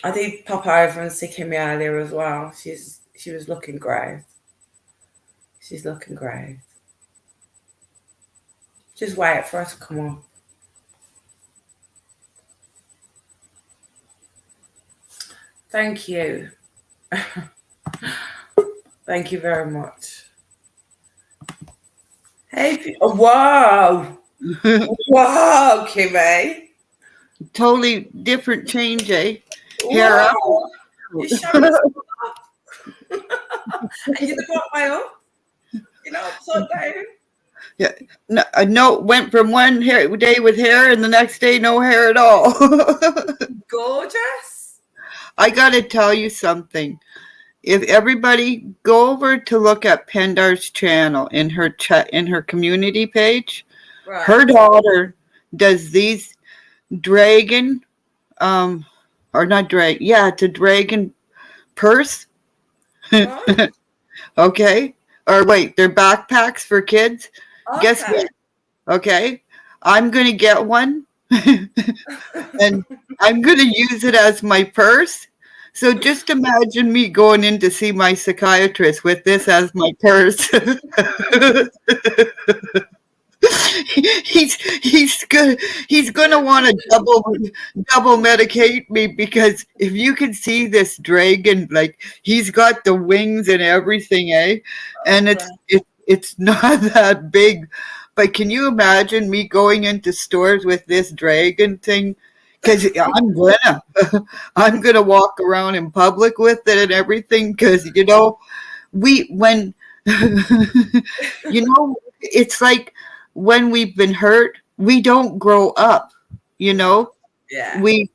I did pop over and see Kimmy earlier as well. She was looking great. She's looking great. Just wait for her to come on. Thank you. Thank you very much. Hey, whoa. Wow, Kimmy. Totally different change, eh? Hair up. You showed us up. And you brought my up. Upside down. Yeah. No, went from one day with hair and the next day no hair at all. Gorgeous. I got to tell you something. If everybody go over to look at Pendar's channel in her community page, right. Her daughter does these dragon, or not dragon. Yeah, it's a dragon purse. Right. Okay. Or wait, they're backpacks for kids. Okay. Guess what? Okay. I'm going to get one and I'm going to use it as my purse. So just imagine me going in to see my psychiatrist with this as my purse. He's gonna want to double medicate me, because if you can see this dragon, like, he's got the wings and everything, eh? And it's not that big, but can you imagine me going into stores with this dragon thing? Because I'm gonna walk around in public with it and everything, because when it's like when we've been hurt, we don't grow up, Yeah. we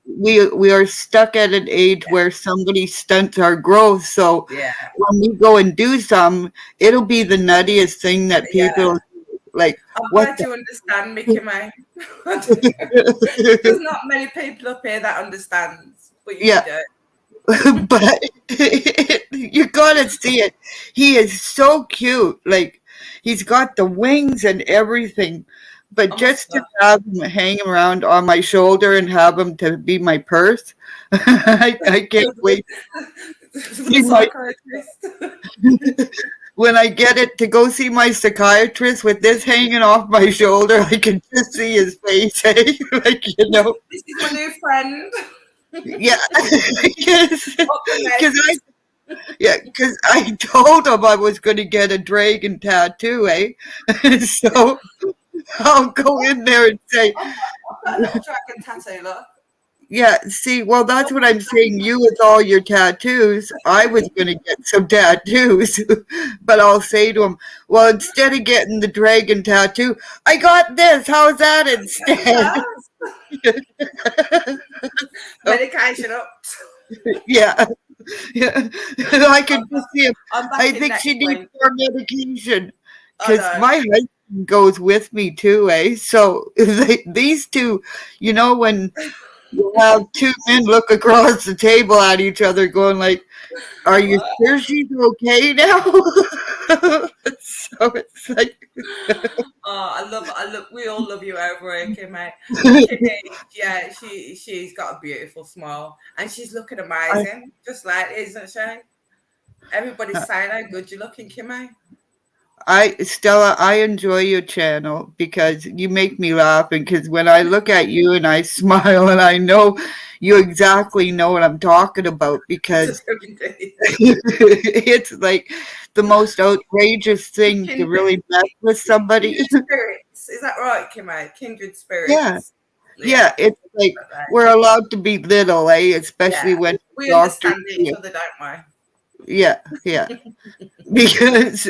are stuck at an age where somebody stunts our growth. So Yeah. when we go and do some, it'll be the nuttiest thing that people like. I'm What glad you understand, Mickey May. There's not many people up here that understands, but you do. But you gotta see it. He is so cute. Like, he's got the wings and everything. But just to have him hang around on my shoulder and have him to be my purse, I can't wait. When I get it to go see my psychiatrist with this hanging off my shoulder, I can just see his face. Like, This is my new friend. Yeah, because I told him I was going to get a dragon tattoo, so I'll go in there and say, I've got a little dragon tattoo, look. Yeah, see, well, that's what I'm saying. You with all your tattoos, I was going to get some tattoos, but I'll say to him, well, instead of getting the dragon tattoo, I got this. How's that instead? Medication up. Yeah. I can just see him. I think she needs more medication because my husband goes with me too, So these two, when you have two men look across the table at each other going like, are you sure she's okay now? So it's like I love we all love you over here, Kim, mate. Yeah, she's got a beautiful smile and she's looking amazing, just like, isn't she? Everybody's saying how good you're looking, Kimmy. Stella, I enjoy your channel because you make me laugh, and because when I look at you and I smile and I know you exactly know what I'm talking about, because it's like the most outrageous thing to really mess with somebody. Kindred spirits. Is that right, Kimmy? Kindred spirits. Yeah, it's like we're allowed to be little, especially when we understand each other, don't we? Yeah. Because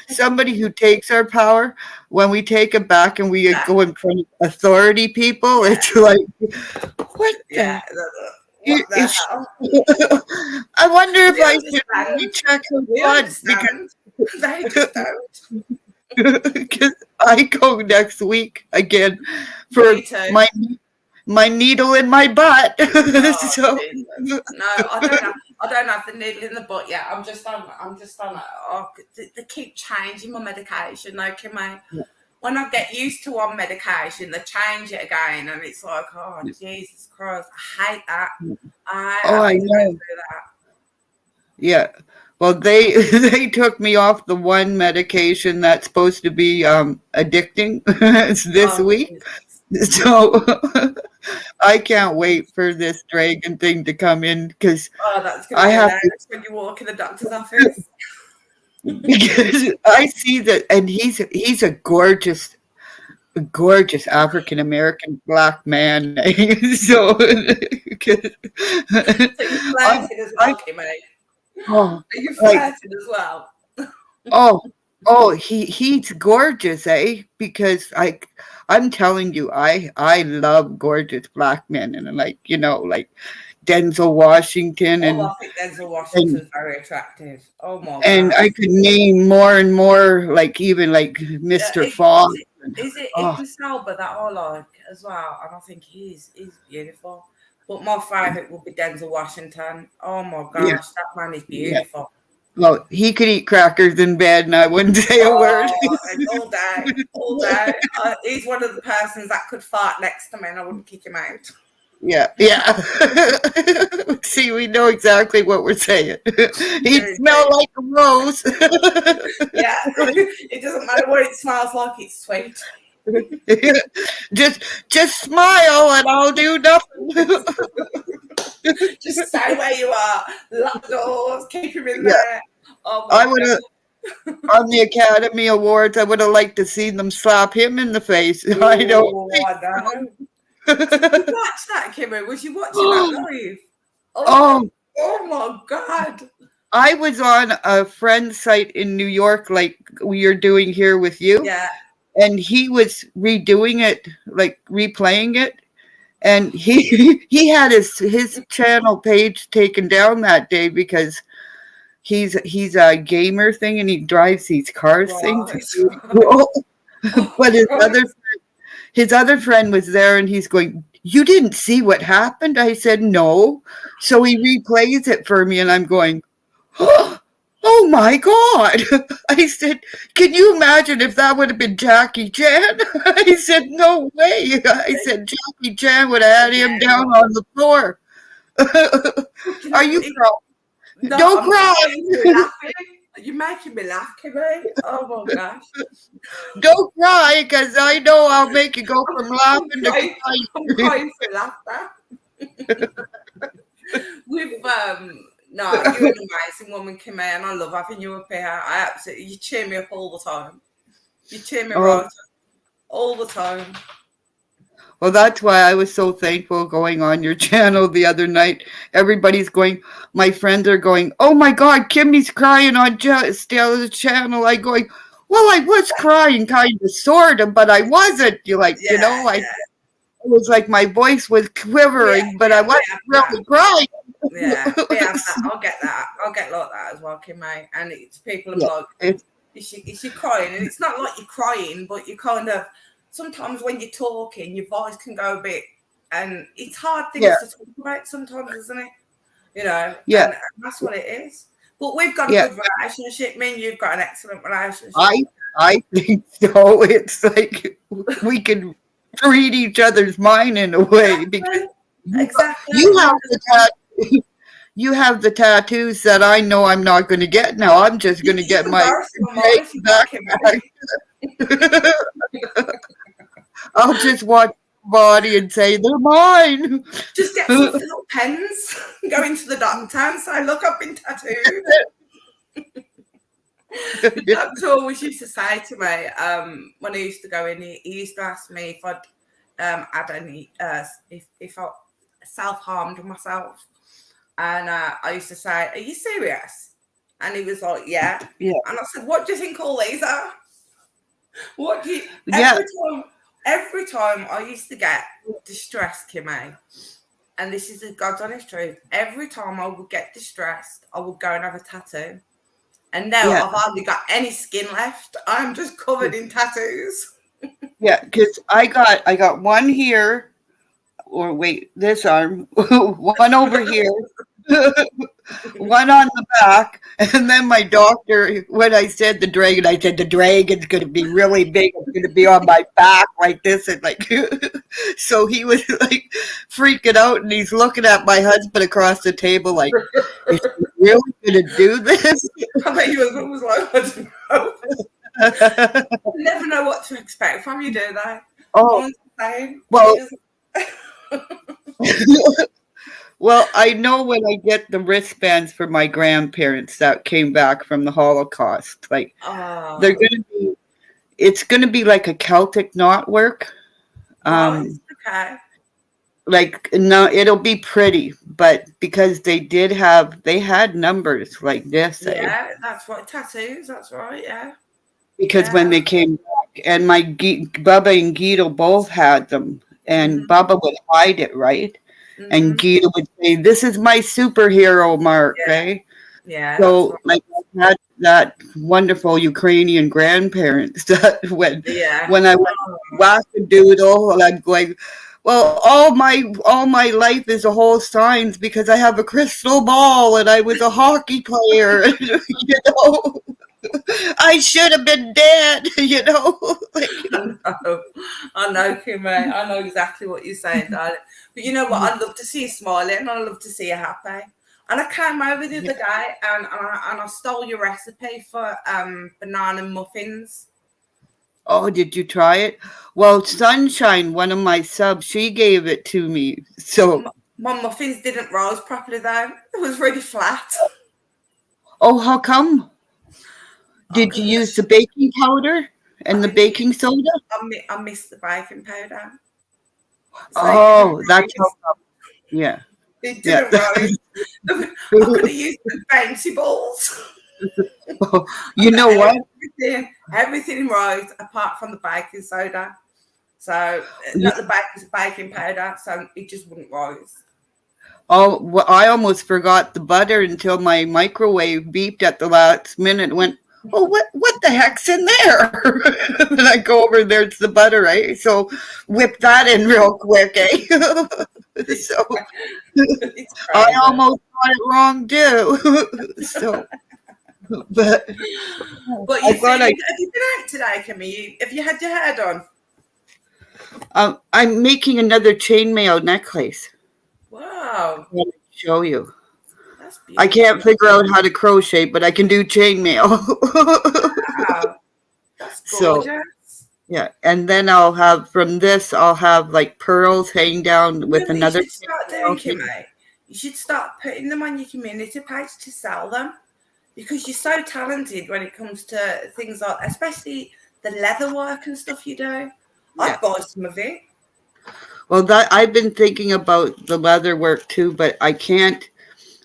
somebody who takes our power, when we take it back and we go in front of authority people, it's like, what the? I wonder if I should really check her blood because they just don't. Because I go next week again for my needle in my butt. So no, I don't have the needle in the butt yet. I'm just on. They keep changing my medication. Like, when I get used to one medication, they change it again, and it's like, oh Jesus Christ, I hate that. I know. Yeah. Well, they took me off the one medication that's supposed to be addicting this week. So I can't wait for this dragon thing to come in because that's gonna be hilarious when you walk in the doctor's office. Because I see that, and he's a gorgeous African American black man. So you're flirting as well, mate. Are you flirting as well? He's gorgeous, because I'm telling you, I love gorgeous black men, and like Denzel Washington, and I think Denzel Washington's very attractive. Oh my God. And I could name more and more, even Mr. Fogg. Is it Idris Elba that I like as well? And I think he's beautiful. But my favourite would be Denzel Washington. Oh my gosh, that man is beautiful. Yeah. Well, he could eat crackers in bed and I wouldn't say a word. All day. He's one of the persons that could fart next to me and I wouldn't kick him out. Yeah. See, we know exactly what we're saying. He'd smell like a rose. Yeah, it doesn't matter what it smells like, it's sweet. Just smile and I'll do nothing. Just stay where you are. Lock doors. Keep him in there. Oh, I would have on the Academy Awards. I would have liked to see them slap him in the face. Ooh, I know. Did you watch that, Kimmy? Was you watching that live? Oh my God! I was on a friend's site in New York, like you're doing here with you, Yeah. and he was redoing it, like replaying it, and he had his channel page taken down that day because he's a gamer thing and he drives these cars things. Right. But his other friend was there and he's going, "You didn't see what happened?" I said, "No." So he replays it for me and I'm going, "Oh my God." I said, "Can you imagine if that would have been Jackie Chan?" I said, "No way." I said, "Jackie Chan would have had him down on the floor." Are you crying? No, Don't I'm cry. laughing. You're making me laugh, Kimmy. Oh my gosh. Don't cry, because I know I'll make you go from laughing to crying. I'm crying for laughter. With no, you're an amazing woman, Kimmy, and I love having you up here. I absolutely, you cheer me up all the time. You cheer me right up all the time. Well, that's why I was so thankful going on your channel the other night. Everybody's going, my friends are going, "Oh my God, Kimmy's crying on Stella's channel." I going, "Well, I was crying, kind of, sort of, but I wasn't." You like, it was like my voice was quivering, but I wasn't really crying. Yeah, I'll get that. I'll get like that as well, Kimmy. And it's people are like, is she crying? And it's not like you're crying, but you kind of, sometimes when you're talking, your voice can go a bit, and it's hard things to talk about sometimes, isn't it? You know? Yeah. And that's what it is. But we've got a good relationship. Me and you've got an excellent relationship. I think so. It's like we can read each other's mind in a way. Because you have the tattoos that I know I'm not going to get now. I'm just going to get my back. I'll just watch body and say they're mine. Just get some little pens, go into the doctor and say, "Look, I've been tattooed." The doctor always used to say to me, when I used to go in, he used to ask me if I'd had any, if I self-harmed myself. And I used to say, "Are you serious?" And he was like, yeah. And I said, "What do you think all these are?" What do you... Every time I used to get distressed, Kimmy, and this is the God's honest truth, every time I would get distressed, I would go and have a tattoo. And now I've hardly got any skin left. I'm just covered in tattoos. Yeah, because I got one here, or wait, this arm, one over here, one on the back, and then my doctor, when I said the dragon, I said the dragon's going to be really big. It's going to be on my back like this, and like, so he was like freaking out, and he's looking at my husband across the table like, "Is he really going to do this?" I bet your husband was like, "I don't know." You never know what to expect from you, do they? Oh, well. Well, I know when I get the wristbands for my grandparents that came back from the Holocaust, like they're gonna be, it's gonna be like a Celtic knotwork. Okay. Like, no, it'll be pretty, but because they had numbers like this. Yeah, that's right. Tattoos, that's right. Yeah. Because when they came back, and my Bubba and Guido both had them, and Bubba would hide it, right? And Guido would say, "This is my superhero mark," eh? Yeah. So, like, I had that wonderful Ukrainian grandparents that when I went whack-a-doodle, I'm going, "Well, all my life is a whole signs because I have a crystal ball and I was a hockey player." You know, I should have been dead. You know. I know, Kimmy. I know exactly what you're saying, darling. But you know what? I'd love to see you smiling, and I'd love to see you happy. And I came over the other day, and I stole your recipe for banana muffins. Oh, did you try it? Well, Sunshine, one of my subs, she gave it to me. So my muffins didn't rise properly, though. It was really flat. Oh, how come? Did you use the baking powder and the baking soda? I missed the baking powder. So that's how come. Yeah. It Yeah. didn't rise. I could have used the bouncy balls. You know what? Everything rise apart from the baking soda. So not the baking powder, so it just wouldn't rise. Oh, well, I almost forgot the butter until my microwave beeped at the last minute and went, oh, what the heck's in there? And I go over there, it's the butter, right? So whip that in real quick, eh? So I almost got it wrong too. So, but you see, have you been out today, Kimmy? Have you had your hair done? I'm making another chainmail necklace. Wow. I'll show you. That's beautiful. I can't figure out how to crochet, but I can do chainmail. Wow. That's gorgeous. So, yeah, and then I'll have like pearls hanging down with another. You should start doing, Kimmy. You should start putting them on your community page to sell them, because you're so talented when it comes to things like, especially the leather work and stuff you do. I'd buy some of it. Well, I've been thinking about the leather work too, but I can't.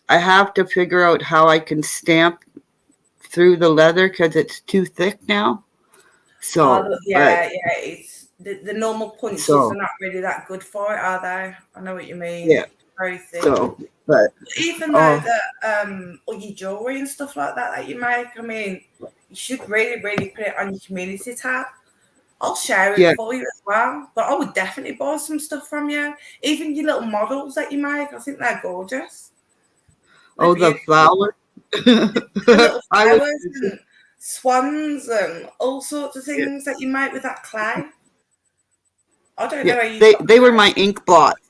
I have to figure out how I can stamp through the leather because it's too thick now. So it's the normal punches are not really that good for it, are they? I know what you mean. Yeah, very thick. So, but even though all your jewelry and stuff like that you make, I mean, you should really put it on your community tab. I'll share it for you as well. But I would definitely buy some stuff from you. Even your little models that you make, I think they're gorgeous. They're the flower. The little flowers and swans and all sorts of things that you make with that clay. I don't know how you they were my ink blots.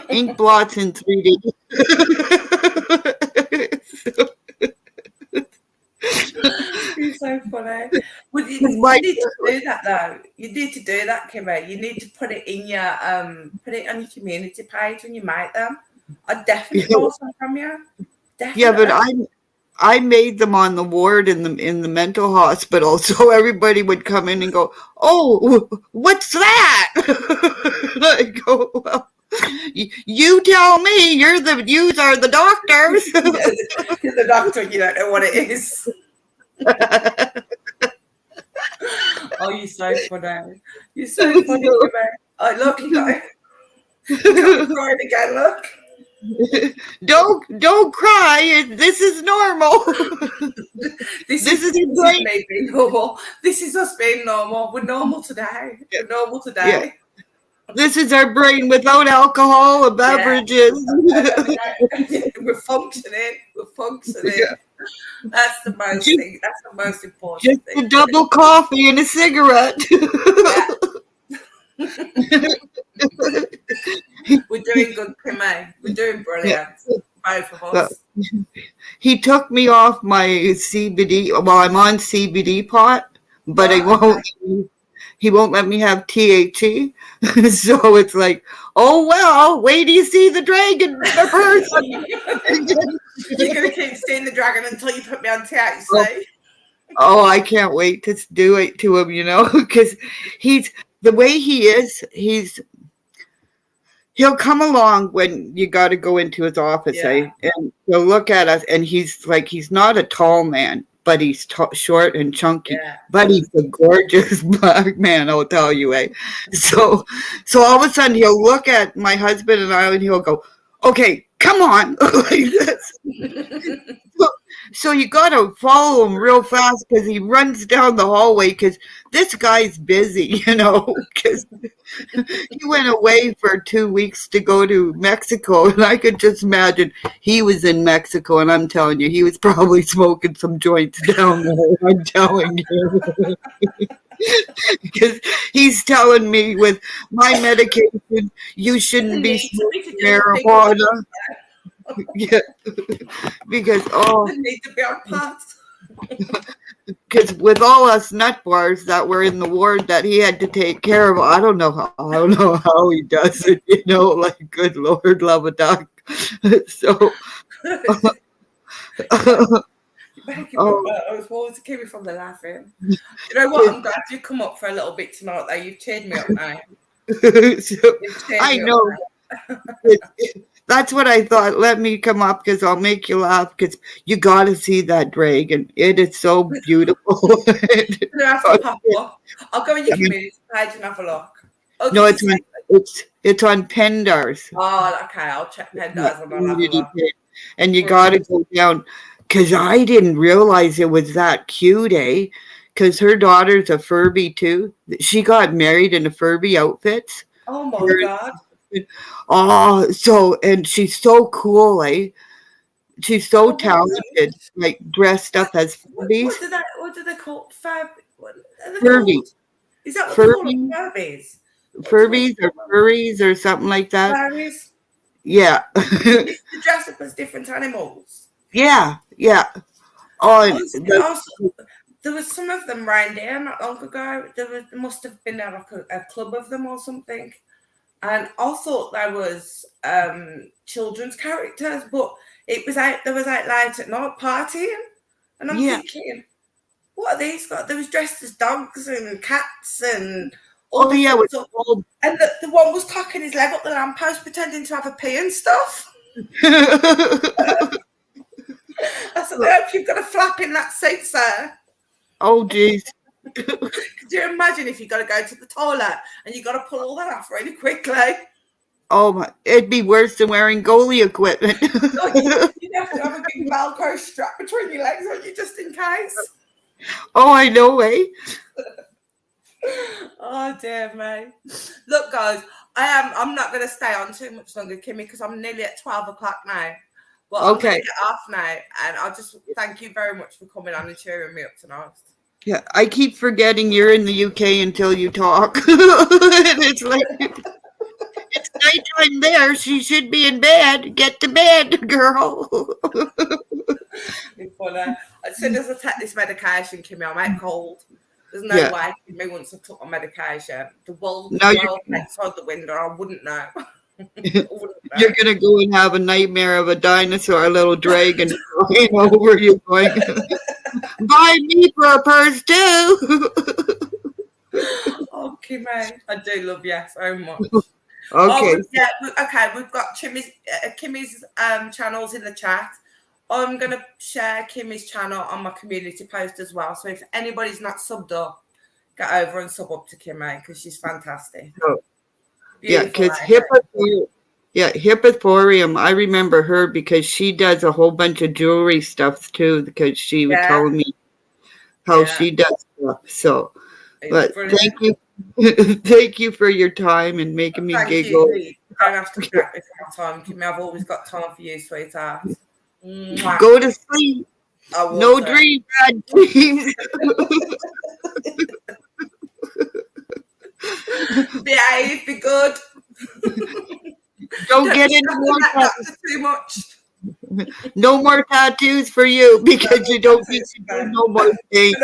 Ink blots in 3D. You're so funny. Well, you need to do that though. You need to do that, Kimmy. You need to put it in your put it on your community page when you make them. I definitely bought some from you. Definitely. Yeah, but I made them on the ward in the mental hospital, so everybody would come in and go, "Oh, what's that?" I go, "Well, you tell me. You are the doctors." You're the doctor. You don't know what it is. Oh, you're so funny. You're so funny, man. Oh, look, you got crying again. Look. Don't cry. This is normal. This is me being normal. This is us being normal. We're normal today. We're normal today. Yeah. This is our brain without alcohol and beverages. Yeah. We're functioning. Yeah. That's the most thing. That's the most important thing. Just a double coffee and a cigarette. We're doing good, Kimmy. We're doing brilliant. Both of us. He took me off my CBD. Well, I'm on CBD pot, but he won't let me have THC. So it's like, oh well, wait till you see the dragon, the person. You're gonna keep seeing the dragon until you put me on THC. Oh, I can't wait to do it to him, because he's the way he is. He'll come along when you got to go into his office, and he'll look at us, and he's not a tall man, but he's short and chunky, but he's a gorgeous black man, I'll tell you, So all of a sudden he'll look at my husband and I, and he'll go, "Okay, come on," like this. So you got to follow him real fast because he runs down the hallway because this guy's busy, because he went away for 2 weeks to go to Mexico. And I could just imagine he was in Mexico. And I'm telling you, he was probably smoking some joints down there. I'm telling you. Because he's telling me with my medication, you shouldn't be smoking marijuana. Yeah, because I need to be on path. Because with all us nut bars that were in the ward that he had to take care of, I don't know how he does it. Like good Lord, love a duck. So. I was always keeping from the laughing. You know what? I'm glad you come up for a little bit tonight. Though you've cheered me up now. I know. That's what I thought. Let me come up because I'll make you laugh because you got to see that dragon. It is so beautiful. No, I have to pop up. I'll go in your community page and have a look. Oh, No, did you say- it's on Pendars. Oh, okay. I'll check Pendars and I'll have a Community look. page. And you got to go down because I didn't realize it was that cute, eh? Because her daughter's a Furby too. She got married in a Furby outfits. Oh my God. Oh, so and she's so cool, eh? She's so talented, like dressed up as Furbies. What do they call what are they Furby. called? Is that what they call them? Furbies? Furbies or furries or something like that. Furries? Yeah. They dress up as different animals. Yeah. Oh, and there was some of them round here not long ago. There must have been like a club of them or something. And I thought there was children's characters, but there was out late at night partying. And I'm thinking, what are these guys? They was dressed as dogs and cats and all and the one was cocking his leg up the lamppost pretending to have a pee and stuff. I said, I hope you've got a flap in that seat, sir. Oh, jeez. Could you imagine if you got to go to the toilet and you got to pull all that off really quickly? Oh my! It'd be worse than wearing goalie equipment. You'd have to have a big Velcro strap between your legs, wouldn't you, just in case? Oh, I know, eh? Oh dear me. Look, guys, I'm not going to stay on too much longer, Kimmy, because I'm nearly at 12 o'clock now. But I'm going to get off now, and I'll just thank you very much for coming on and cheering me up tonight. Yeah, I keep forgetting you're in the UK until you talk. It's like it's nighttime there. She should be in bed. Get to bed, girl. As soon as I take this medication, Kimmy, I'm out cold. There's no way Kimmy once I took my medication. The wolf outside the window, I wouldn't know. You're gonna go and have a nightmare of a dinosaur, a little dragon flying over you, going, "Buy me for a purse too." Oh, Kimmy, I do love you so much. Okay. We've got Kimmy's channels in the chat. I'm going to share Kimmy's channel on my community post as well. So if anybody's not subbed up, get over and sub up to Kimmy because she's fantastic. Oh. Yeah, because Hippothorium, I remember her because she does a whole bunch of jewelry stuff too, because she was telling me how she does stuff. So, but thank you. Thank you for your time and making me giggle. You don't have to chat with my time, Kimmy. I've always got time for you, sweetheart. Go to sleep. No dream, bad dreams. Behave, be good. Don't get into more too much. No more tattoos for you because you don't need to do no more things.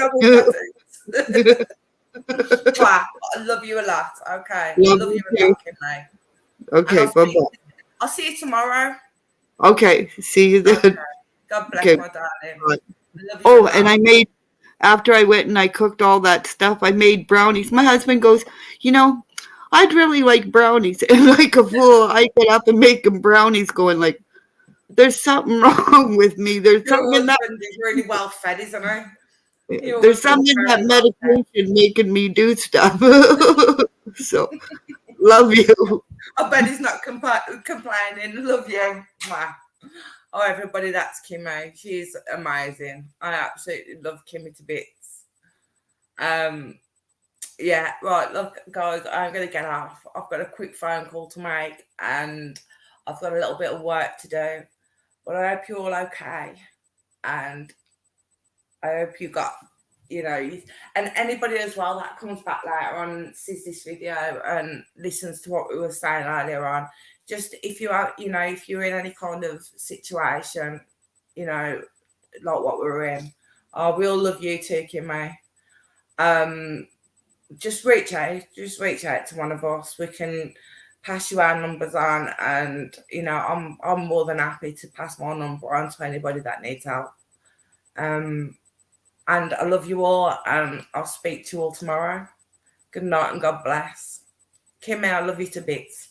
I love you a lot. Okay. Love you a lot, Kimmy. Okay, bye-bye. I'll see you tomorrow. Okay, see you then. Okay. God bless my darling. Oh, and after I went and I cooked all that stuff, I made brownies. My husband goes, I'd really like brownies. And like a fool, I get up and make them brownies going like, there's something wrong with me. There's something in that. He's really well fed, isn't he? There's something in that medication making me do stuff. So, love you. I bet he's not complaining. Love you. Mwah. Oh, everybody, that's Kimmy. She's amazing. I absolutely love Kimmy to bits. Yeah, right. Look, guys, I'm going to get off. I've got a quick phone call to make and I've got a little bit of work to do. But I hope you're all okay. And I hope you got, and anybody as well that comes back later on and sees this video and listens to what we were saying earlier on. Just if you are, if you're in any kind of situation, like what we're in, we all love you too, Kimmy. Just reach out to one of us. We can pass you our numbers on, and I'm more than happy to pass my number on to anybody that needs help. And I love you all, and I'll speak to you all tomorrow. Good night and God bless. Kimmy, I love you to bits.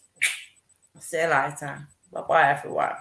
I'll see you later. Bye bye, everyone.